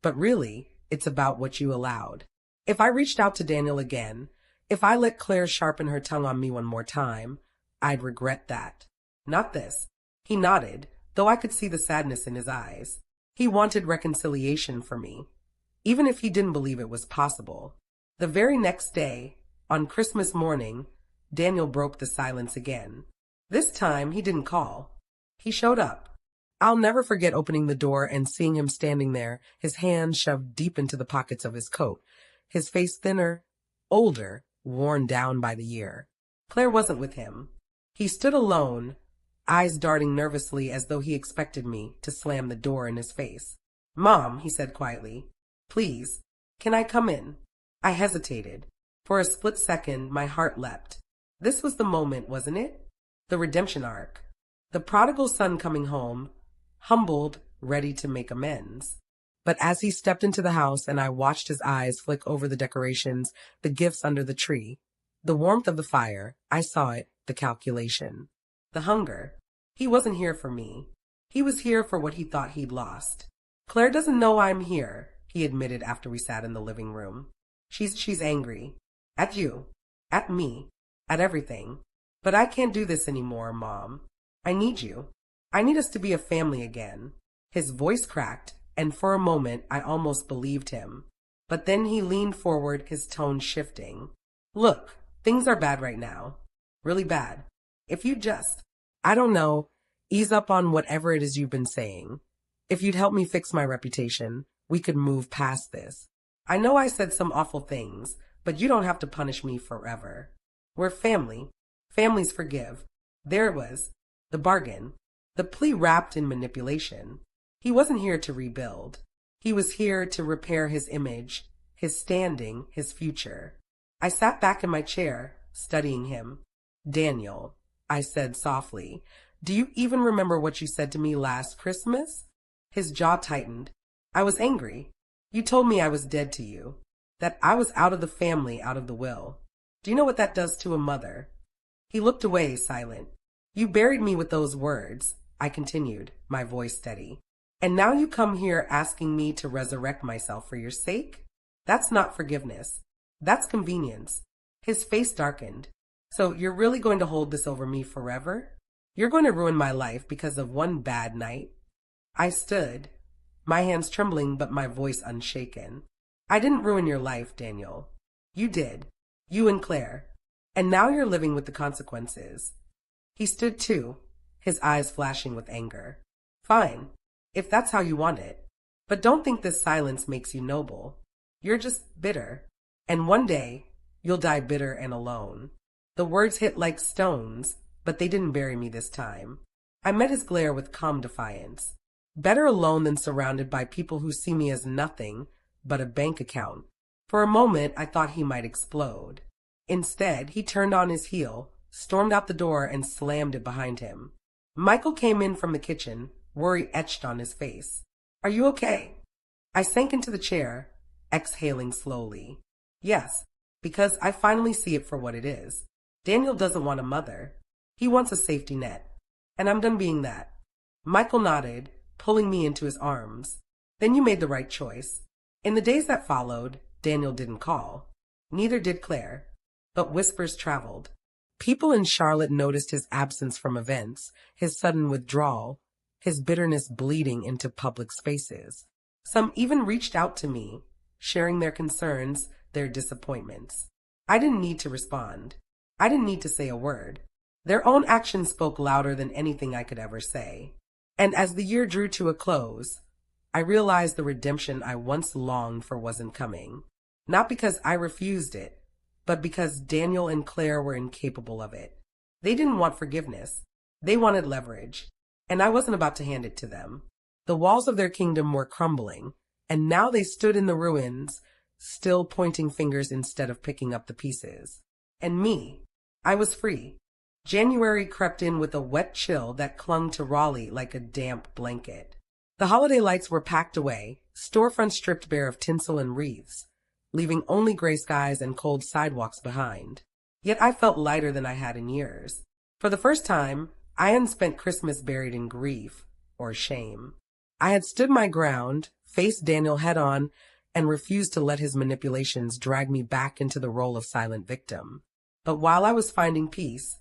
but really, it's about what you allowed. If I reached out to Daniel again, if I let Claire sharpen her tongue on me one more time, I'd regret that. Not this. He nodded, though I could see the sadness in his eyes. He wanted reconciliation for me, even if he didn't believe it was possible. The very next day, on Christmas morning, Daniel broke the silence again. This time, he didn't call. He showed up. I'll never forget opening the door and seeing him standing there, his hands shoved deep into the pockets of his coat, his face thinner, older, worn down by the year. Claire wasn't with him. He stood alone, eyes darting nervously as though he expected me to slam the door in his face. "Mom," he said quietly, "please, can I come in?" I hesitated. For a split second, my heart leapt. This was the moment, wasn't it? The redemption arc. The prodigal son coming home, humbled, ready to make amends. But as he stepped into the house and I watched his eyes flick over the decorations, the gifts under the tree, the warmth of the fire, I saw it, the calculation, the hunger. He wasn't here for me. He was here for what he thought he'd lost. "Claire doesn't know I'm here," he admitted after we sat in the living room. She's angry. At you. At me. At everything. But I can't do this anymore, Mom. I need you. I need us to be a family again." His voice cracked, and for a moment I almost believed him. But then he leaned forward, his tone shifting. "Look, things are bad right now. Really bad. If you just, I don't know, ease up on whatever it is you've been saying. If you'd help me fix my reputation, we could move past this. I know I said some awful things, but you don't have to punish me forever. We're family. Families forgive." There it was. The bargain. The plea wrapped in manipulation. He wasn't here to rebuild. He was here to repair his image, his standing, his future. I sat back in my chair, studying him. "Daniel," I said softly, "do you even remember what you said to me last Christmas?" His jaw tightened. "I was angry. You told me I was dead to you, that I was out of the family, out of the will. Do you know what that does to a mother?" He looked away, silent. "You buried me with those words," I continued, my voice steady. "And now you come here asking me to resurrect myself for your sake? That's not forgiveness. That's convenience." His face darkened. "So you're really going to hold this over me forever? You're going to ruin my life because of one bad night?" I stood, my hands trembling but my voice unshaken. "I didn't ruin your life, Daniel. You did. You and Claire. And now you're living with the consequences." He stood too, his eyes flashing with anger. "Fine, if that's how you want it. But don't think this silence makes you noble. You're just bitter. And one day, you'll die bitter and alone." The words hit like stones, but they didn't bury me this time. I met his glare with calm defiance. Better alone than surrounded by people who see me as nothing but a bank account. For a moment, I thought he might explode. Instead, he turned on his heel, stormed out the door, and slammed it behind him. Michael came in from the kitchen, worry etched on his face. "Are you okay?" I sank into the chair, exhaling slowly. Yes, because I finally see it for what it is. Daniel doesn't want a mother. He wants a safety net. And I'm done being that. Michael nodded, pulling me into his arms. "Then you made the right choice." In the days that followed, Daniel didn't call. Neither did Claire. But whispers traveled. People in Charlotte noticed his absence from events, his sudden withdrawal, his bitterness bleeding into public spaces. Some even reached out to me, sharing their concerns, their disappointments. I didn't need to respond. I didn't need to say a word. Their own actions spoke louder than anything I could ever say. And as the year drew to a close, I realized the redemption I once longed for wasn't coming. Not because I refused it, but because Daniel and Claire were incapable of it. They didn't want forgiveness. They wanted leverage, and I wasn't about to hand it to them. The walls of their kingdom were crumbling, and now they stood in the ruins, still pointing fingers instead of picking up the pieces. And me, I was free. January crept in with a wet chill that clung to Raleigh like a damp blanket. The holiday lights were packed away, storefronts stripped bare of tinsel and wreaths, leaving only gray skies and cold sidewalks behind. Yet I felt lighter than I had in years. For the first time, I hadn't spent Christmas buried in grief or shame. I had stood my ground, faced Daniel head-on, and refused to let his manipulations drag me back into the role of silent victim. But while I was finding peace,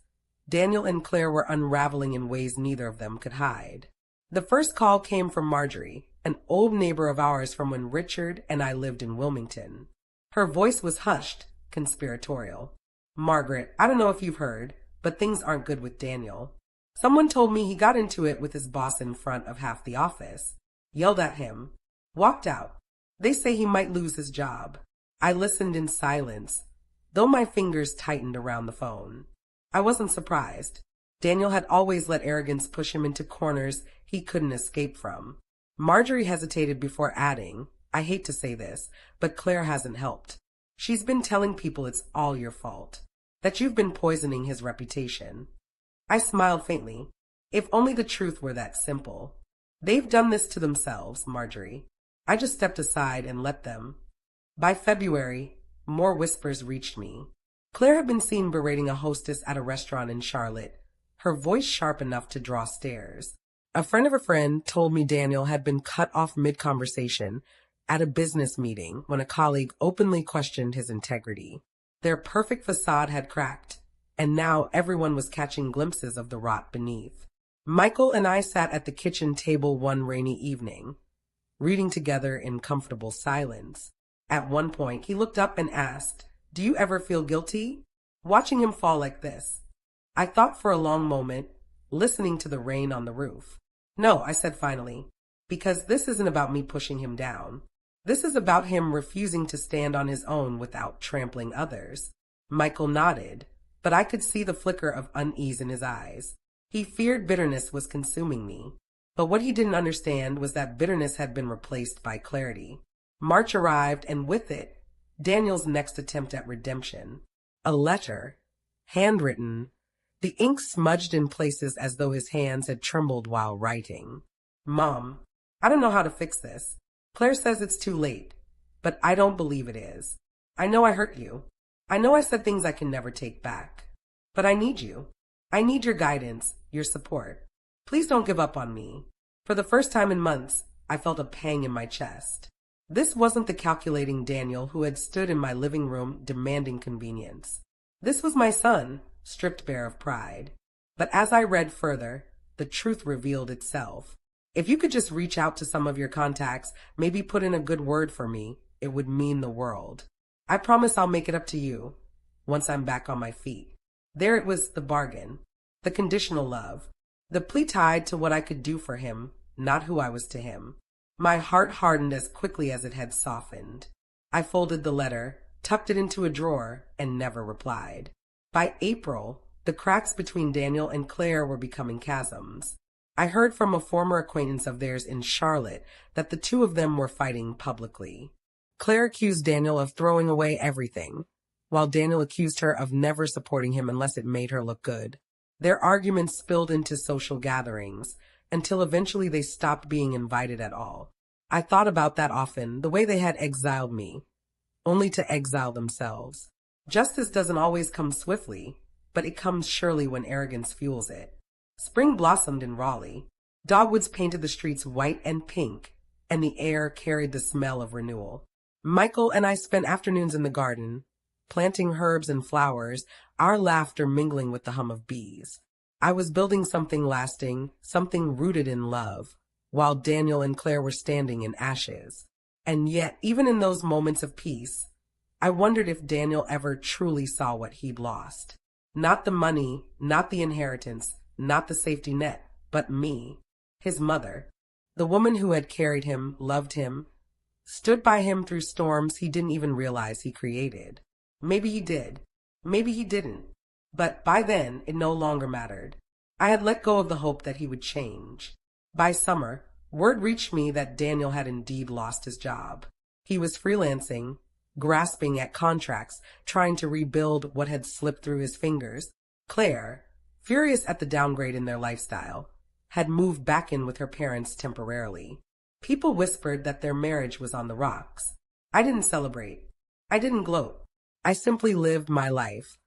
Daniel and Claire were unraveling in ways neither of them could hide. The first call came from Marjorie, an old neighbor of ours from when Richard and I lived in Wilmington. Her voice was hushed, conspiratorial. "Margaret, I don't know if you've heard, but things aren't good with Daniel. Someone told me he got into it with his boss in front of half the office, yelled at him, walked out. They say he might lose his job." I listened in silence, though my fingers tightened around the phone. I wasn't surprised. Daniel had always let arrogance push him into corners he couldn't escape from. Marjorie hesitated before adding, "I hate to say this, but Claire hasn't helped. She's been telling people it's all your fault, that you've been poisoning his reputation." I smiled faintly. If only the truth were that simple. "They've done this to themselves, Marjorie." I just stepped aside and let them. By February, more whispers reached me. Claire had been seen berating a hostess at a restaurant in Charlotte, her voice sharp enough to draw stares. A friend of a friend told me Daniel had been cut off mid-conversation at a business meeting when a colleague openly questioned his integrity. Their perfect facade had cracked, and now everyone was catching glimpses of the rot beneath. Michael and I sat at the kitchen table one rainy evening, reading together in comfortable silence. At one point, he looked up and asked, "Do you ever feel guilty?" Watching him fall like this. I thought for a long moment, listening to the rain on the roof. "No," I said finally, "because this isn't about me pushing him down. This is about him refusing to stand on his own without trampling others." Michael nodded, but I could see the flicker of unease in his eyes. He feared bitterness was consuming me. But what he didn't understand was that bitterness had been replaced by clarity. March arrived, and with it, Daniel's next attempt at redemption. A letter, handwritten, the ink smudged in places as though his hands had trembled while writing. "Mom, I don't know how to fix this. Claire says it's too late, but I don't believe it is. I know I hurt you. I know I said things I can never take back. But I need you. I need your guidance, your support. Please don't give up on me." For the first time in months, I felt a pang in my chest. This wasn't the calculating Daniel who had stood in my living room demanding convenience. This was my son, stripped bare of pride. But as I read further, the truth revealed itself. If you could just reach out to some of your contacts, maybe put in a good word for me, it would mean the world. I promise I'll make it up to you once I'm back on my feet. There it was, the bargain, the conditional love, the plea tied to what I could do for him, not who I was to him. My heart hardened as quickly as it had softened. I folded the letter, tucked it into a drawer, and never replied. By April, the cracks between Daniel and Claire were becoming chasms. I heard from a former acquaintance of theirs in Charlotte that the two of them were fighting publicly. Claire accused Daniel of throwing away everything, while Daniel accused her of never supporting him unless it made her look good. Their arguments spilled into social gatherings, until eventually they stopped being invited at all. I thought about that often, the way they had exiled me, only to exile themselves. Justice doesn't always come swiftly, but it comes surely when arrogance fuels it. Spring blossomed in Raleigh. Dogwoods painted the streets white and pink, and the air carried the smell of renewal. Michael and I spent afternoons in the garden, planting herbs and flowers, our laughter mingling with the hum of bees. I was building something lasting, something rooted in love, while Daniel and Claire were standing in ashes. And yet, even in those moments of peace, I wondered if Daniel ever truly saw what he'd lost. Not the money, not the inheritance, not the safety net, but me, his mother, the woman who had carried him, loved him, stood by him through storms he didn't even realize he created. Maybe he did, maybe he didn't, but by then it no longer mattered. I had let go of the hope that he would change. By summer, word reached me that Daniel had indeed lost his job. He was freelancing, grasping at contracts, trying to rebuild what had slipped through his fingers. Claire, furious at the downgrade in their lifestyle, had moved back in with her parents temporarily. People whispered that their marriage was on the rocks. I didn't celebrate. I didn't gloat. I simply lived my life.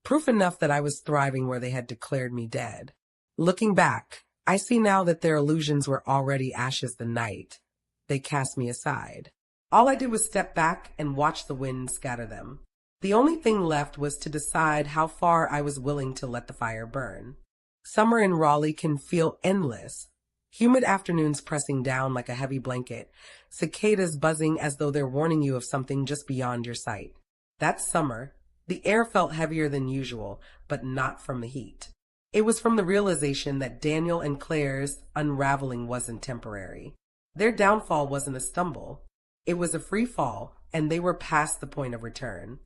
Proof enough that I was thriving where they had declared me dead. Looking back, I see now that their illusions were already ashes the night they cast me aside. All I did was step back and watch the wind scatter them. The only thing left was to decide how far I was willing to let the fire burn. Summer in Raleigh can feel endless. Humid afternoons pressing down like a heavy blanket, cicadas buzzing as though they're warning you of something just beyond your sight. That summer, the air felt heavier than usual, but not from the heat. It was from the realization that Daniel and Claire's unraveling wasn't temporary. Their downfall wasn't a stumble. It was a free fall, and they were past the point of return.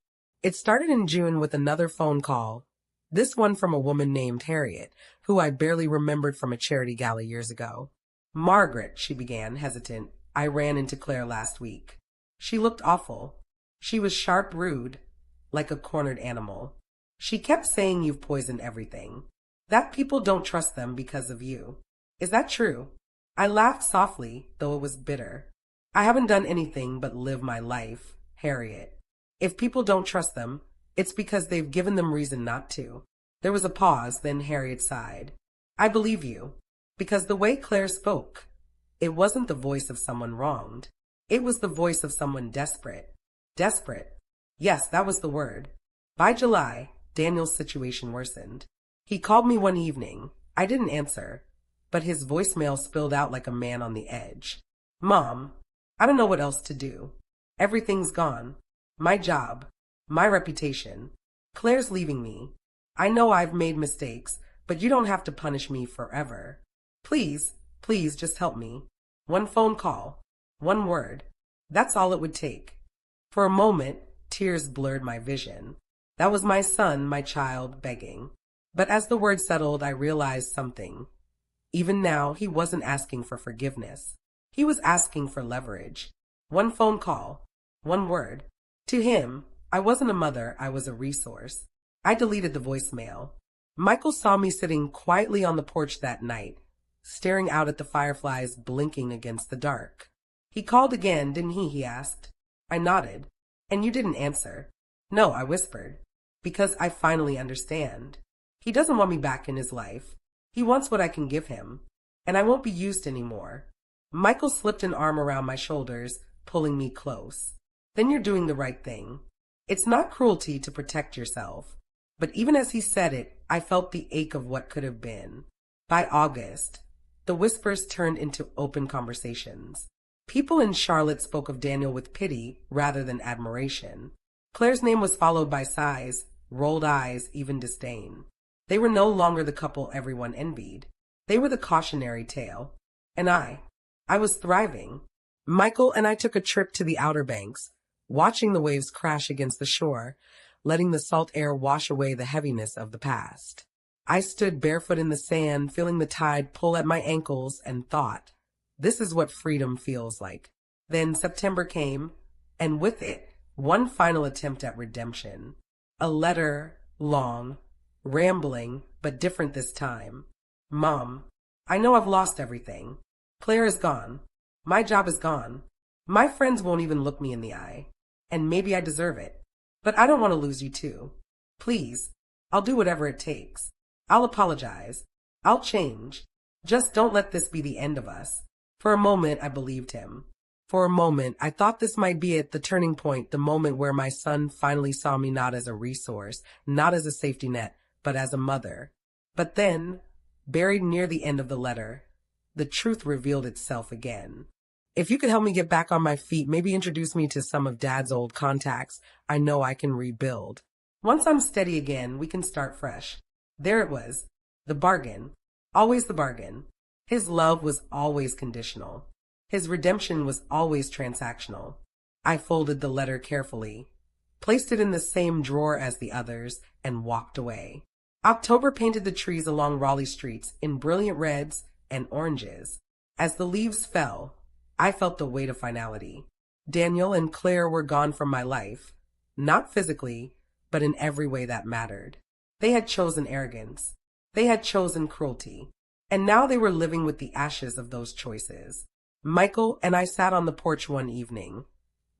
It started in June with another phone call, this one from a woman named Harriet, who I barely remembered from a charity gala years ago. "Margaret," she began, hesitant, "I ran into Claire last week. She looked awful. She was sharp, rude, like a cornered animal. She kept saying you've poisoned everything. That people don't trust them because of you. Is that true?" I laughed softly, though it was bitter. "I haven't done anything but live my life, Harriet. If people don't trust them, it's because they've given them reason not to." There was a pause, then Harriet sighed. "I believe you, because the way Claire spoke, it wasn't the voice of someone wronged. It was the voice of someone desperate. Desperate. Yes, that was the word." By July, Daniel's situation worsened. He called me one evening. I didn't answer, but his voicemail spilled out like a man on the edge. "Mom, I don't know what else to do. Everything's gone. My job, my reputation. Claire's leaving me. I know I've made mistakes, but you don't have to punish me forever. Please, please just help me. One phone call, one word. That's all it would take." For a moment, tears blurred my vision. That was my son, my child, begging. But as the words settled, I realized something. Even now, he wasn't asking for forgiveness. He was asking for leverage. One phone call, one word. To him, I wasn't a mother, I was a resource. I deleted the voicemail. Michael saw me sitting quietly on the porch that night, staring out at the fireflies blinking against the dark. "He called again, didn't he?" he asked. I nodded. "And you didn't answer?" "No," I whispered, "because I finally understand. He doesn't want me back in his life. He wants what I can give him, and I won't be used anymore." Michael slipped an arm around my shoulders, pulling me close. "Then you're doing the right thing. It's not cruelty to protect yourself." But even as he said it, I felt the ache of what could have been. By August, the whispers turned into open conversations. People in Charlotte spoke of Daniel with pity rather than admiration. Claire's name was followed by sighs, rolled eyes, even disdain. They were no longer the couple everyone envied. They were the cautionary tale. And I was thriving. Michael and I took a trip to the Outer Banks, watching the waves crash against the shore, letting the salt air wash away the heaviness of the past. I stood barefoot in the sand, feeling the tide pull at my ankles, and thought, this is what freedom feels like. Then September came, and with it, one final attempt at redemption. A letter, long, rambling, but different this time. "Mom, I know I've lost everything. Claire is gone. My job is gone. My friends won't even look me in the eye. And maybe I deserve it. But I don't want to lose you too. Please, I'll do whatever it takes. I'll apologize. I'll change. Just don't let this be the end of us." For a moment, I believed him. For a moment, I thought this might be it, the turning point, the moment where my son finally saw me not as a resource, not as a safety net, but as a mother. But then, buried near the end of the letter, the truth revealed itself again. "If you could help me get back on my feet, maybe introduce me to some of Dad's old contacts, I know I can rebuild. Once I'm steady again, we can start fresh." There it was. The bargain. Always the bargain. His love was always conditional. His redemption was always transactional. I folded the letter carefully, placed it in the same drawer as the others, and walked away. October painted the trees along Raleigh streets in brilliant reds and oranges. As the leaves fell, I felt the weight of finality. Daniel and Claire were gone from my life, not physically, but in every way that mattered. They had chosen arrogance. They had chosen cruelty. And now they were living with the ashes of those choices. Michael and I sat on the porch one evening.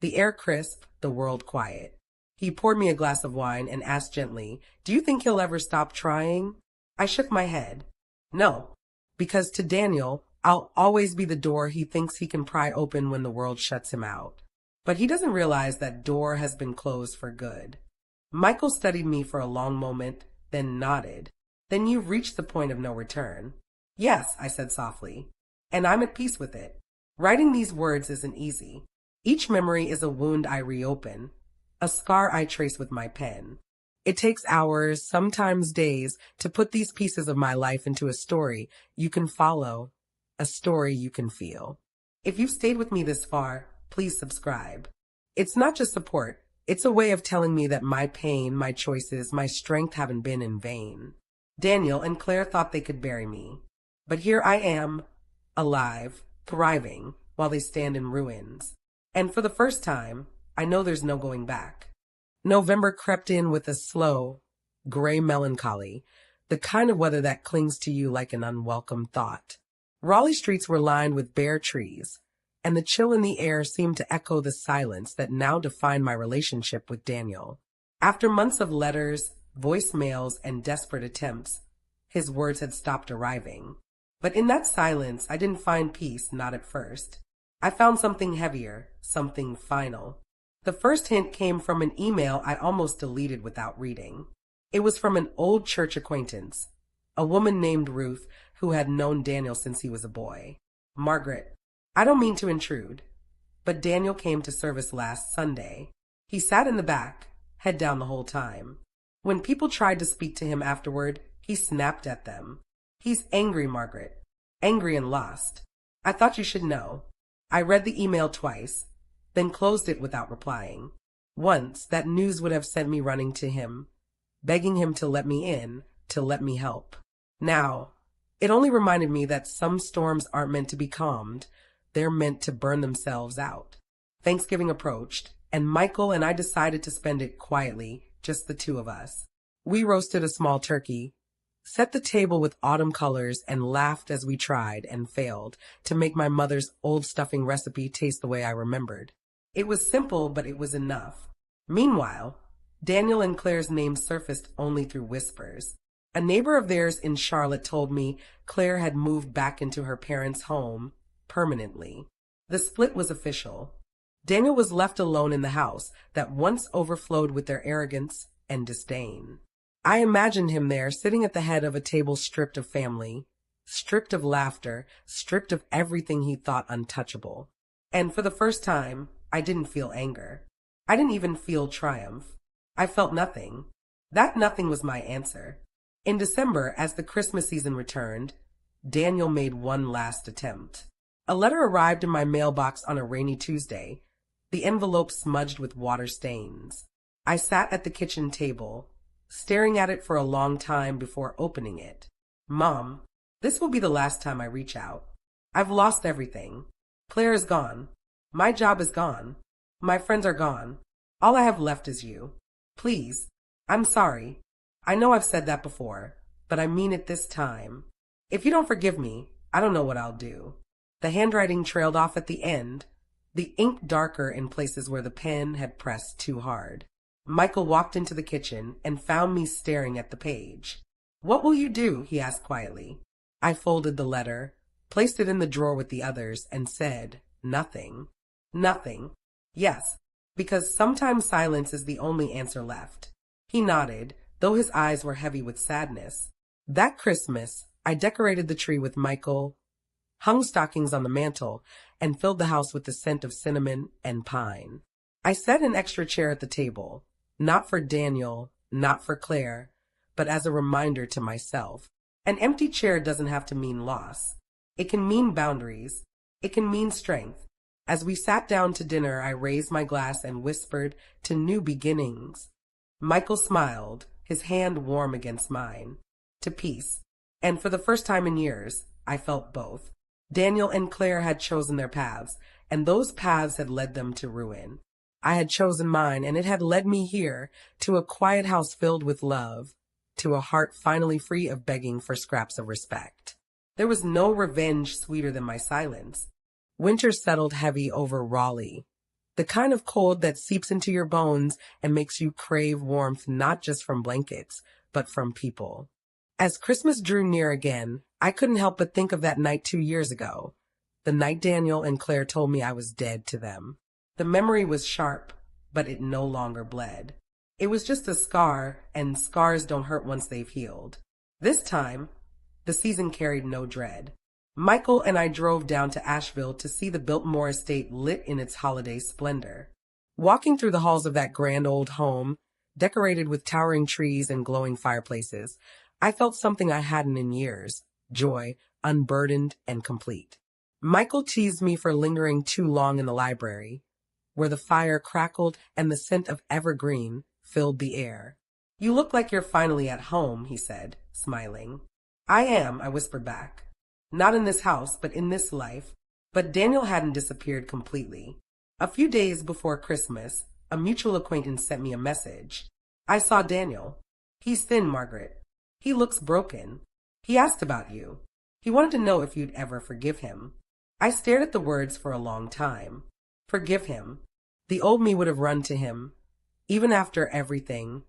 The air crisp, the world quiet. He poured me a glass of wine and asked gently, "Do you think he'll ever stop trying?" I shook my head. No, because to Daniel, I'll always be the door he thinks he can pry open when the world shuts him out. But he doesn't realize that door has been closed for good. Michael studied me for a long moment, then nodded. "Then you've reached the point of no return." "Yes," I said softly, "and I'm at peace with it." Writing these words isn't easy. Each memory is a wound I reopen, a scar I trace with my pen. It takes hours, sometimes days, to put these pieces of my life into a story you can follow, a story you can feel. If you've stayed with me this far, please subscribe. It's not just support, it's a way of telling me that my pain, my choices, my strength haven't been in vain. Daniel and Claire thought they could bury me. But here I am, alive, thriving, while they stand in ruins. And for the first time, I know there's no going back. November crept in with a slow, gray melancholy, the kind of weather that clings to you like an unwelcome thought. Raleigh streets were lined with bare trees, and the chill in the air seemed to echo the silence that now defined my relationship with Daniel. After months of letters, voicemails, and desperate attempts, his words had stopped arriving. But in that silence, I didn't find peace, not at first. I found something heavier, something final. The first hint came from an email I almost deleted without reading. It was from an old church acquaintance, a woman named Ruth who had known Daniel since he was a boy. "Margaret, I don't mean to intrude, but Daniel came to service last Sunday. He sat in the back, head down the whole time. When people tried to speak to him afterward, he snapped at them. He's angry, Margaret. Angry and lost. I thought you should know." I read the email twice, then closed it without replying. Once, that news would have sent me running to him, begging him to let me in, to let me help. Now, it only reminded me that some storms aren't meant to be calmed, they're meant to burn themselves out. Thanksgiving approached, and Michael and I decided to spend it quietly, just the two of us. We roasted a small turkey, set the table with autumn colors, and laughed as we tried and failed to make my mother's old stuffing recipe taste the way I remembered. It was simple, but it was enough. Meanwhile, Daniel and Claire's names surfaced only through whispers. A neighbor of theirs in Charlotte told me Claire had moved back into her parents' home permanently. The split was official. Daniel was left alone in the house that once overflowed with their arrogance and disdain. I imagined him there, sitting at the head of a table stripped of family, stripped of laughter, stripped of everything he thought untouchable. And for the first time, I didn't feel anger. I didn't even feel triumph. I felt nothing. That nothing was my answer. In December, as the Christmas season returned, Daniel made one last attempt. A letter arrived in my mailbox on a rainy Tuesday, the envelope smudged with water stains. I sat at the kitchen table, staring at it for a long time before opening it. "Mom, this will be the last time I reach out. I've lost everything. Claire is gone. My job is gone. My friends are gone. All I have left is you. Please, I'm sorry. I know I've said that before, but I mean it this time. If you don't forgive me, I don't know what I'll do." The handwriting trailed off at the end, the ink darker in places where the pen had pressed too hard. Michael walked into the kitchen and found me staring at the page. "What will you do?" he asked quietly. I folded the letter, placed it in the drawer with the others, and said, "Nothing." "Nothing." "Yes, because sometimes silence is the only answer left." He nodded, though his eyes were heavy with sadness. That Christmas, I decorated the tree with Michael, hung stockings on the mantel, and filled the house with the scent of cinnamon and pine. I set an extra chair at the table, not for Daniel, not for Claire, but as a reminder to myself. An empty chair doesn't have to mean loss. It can mean boundaries. It can mean strength. As we sat down to dinner, I raised my glass and whispered, "To new beginnings." Michael smiled, his hand warm against mine. "To peace." And for the first time in years, I felt both. Daniel and Claire had chosen their paths, and those paths had led them to ruin. I had chosen mine, and it had led me here, to a quiet house filled with love, to a heart finally free of begging for scraps of respect. There was no revenge sweeter than my silence. Winter settled heavy over Raleigh, the kind of cold that seeps into your bones and makes you crave warmth not just from blankets, but from people. As Christmas drew near again, I couldn't help but think of that night 2 years ago, the night Daniel and Claire told me I was dead to them. The memory was sharp, but it no longer bled. It was just a scar, and scars don't hurt once they've healed. This time, the season carried no dread. Michael and I drove down to Asheville to see the Biltmore estate lit in its holiday splendor. Walking through the halls of that grand old home, decorated with towering trees and glowing fireplaces, I felt something I hadn't in years: joy, unburdened and complete. Michael teased me for lingering too long in the library, where the fire crackled and the scent of evergreen filled the air. "You look like you're finally at home," he said, smiling. "I am," I whispered back. "Not in this house, but in this life." But Daniel hadn't disappeared completely. A few days before Christmas, a mutual acquaintance sent me a message. "I saw Daniel. He's thin, Margaret. He looks broken. He asked about you. He wanted to know if you'd ever forgive him." I stared at the words for a long time. Forgive him. The old me would have run to him, even after everything,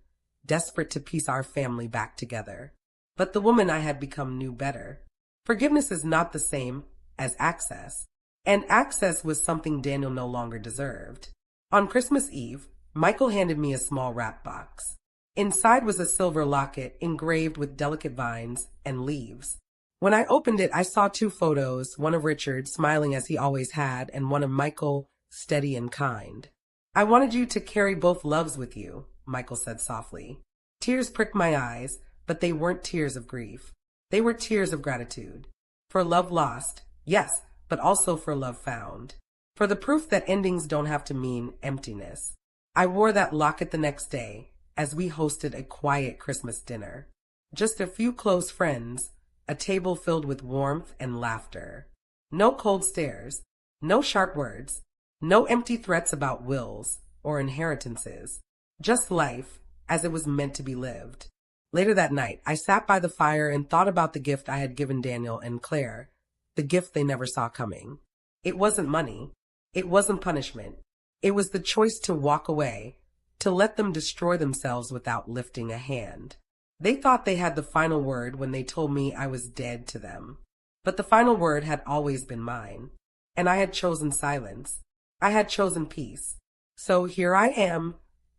desperate to piece our family back together. But the woman I had become knew better. Forgiveness is not the same as access, and access was something Daniel no longer deserved. On Christmas Eve, Michael handed me a small wrap box. Inside was a silver locket engraved with delicate vines and leaves. When I opened it, I saw 2 photos, one of Richard, smiling as he always had, and one of Michael, steady and kind. "I wanted you to carry both loves with you," Michael said softly. Tears pricked my eyes, but they weren't tears of grief. They were tears of gratitude. For love lost, yes, but also for love found. For the proof that endings don't have to mean emptiness. I wore that locket the next day, as we hosted a quiet Christmas dinner. Just a few close friends, a table filled with warmth and laughter. No cold stares, no sharp words, no empty threats about wills or inheritances. Just life as it was meant to be lived. Later that night, I sat by the fire and thought about the gift I had given Daniel and Claire, the gift they never saw coming. It wasn't money. It wasn't punishment. It was the choice to walk away, to let them destroy themselves without lifting a hand. They thought they had the final word when they told me I was dead to them. But the final word had always been mine, and I had chosen silence. I had chosen peace. So here I am,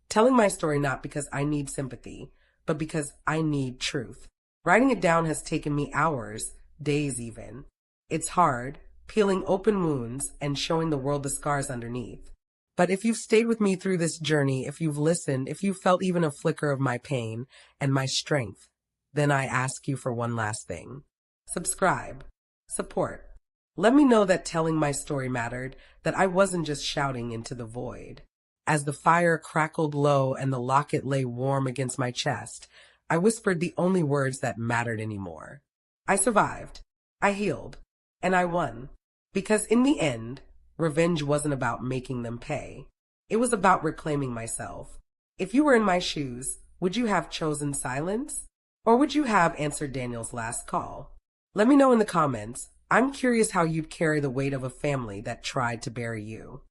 telling my story not because I need sympathy, but because I need truth. Writing it down has taken me hours, days even. It's hard, peeling open wounds and showing the world the scars underneath. But if you've stayed with me through this journey, if you've listened, if you've felt even a flicker of my pain and my strength, then I ask you for one last thing. Subscribe. Support. Let me know that telling my story mattered, that I wasn't just shouting into the void. As the fire crackled low and the locket lay warm against my chest, I whispered the only words that mattered anymore. I survived. I healed. And I won. Because in the end, revenge wasn't about making them pay. It was about reclaiming myself. If you were in my shoes, would you have chosen silence? Or would you have answered Daniel's last call? Let me know in the comments. I'm curious how you'd carry the weight of a family that tried to bury you.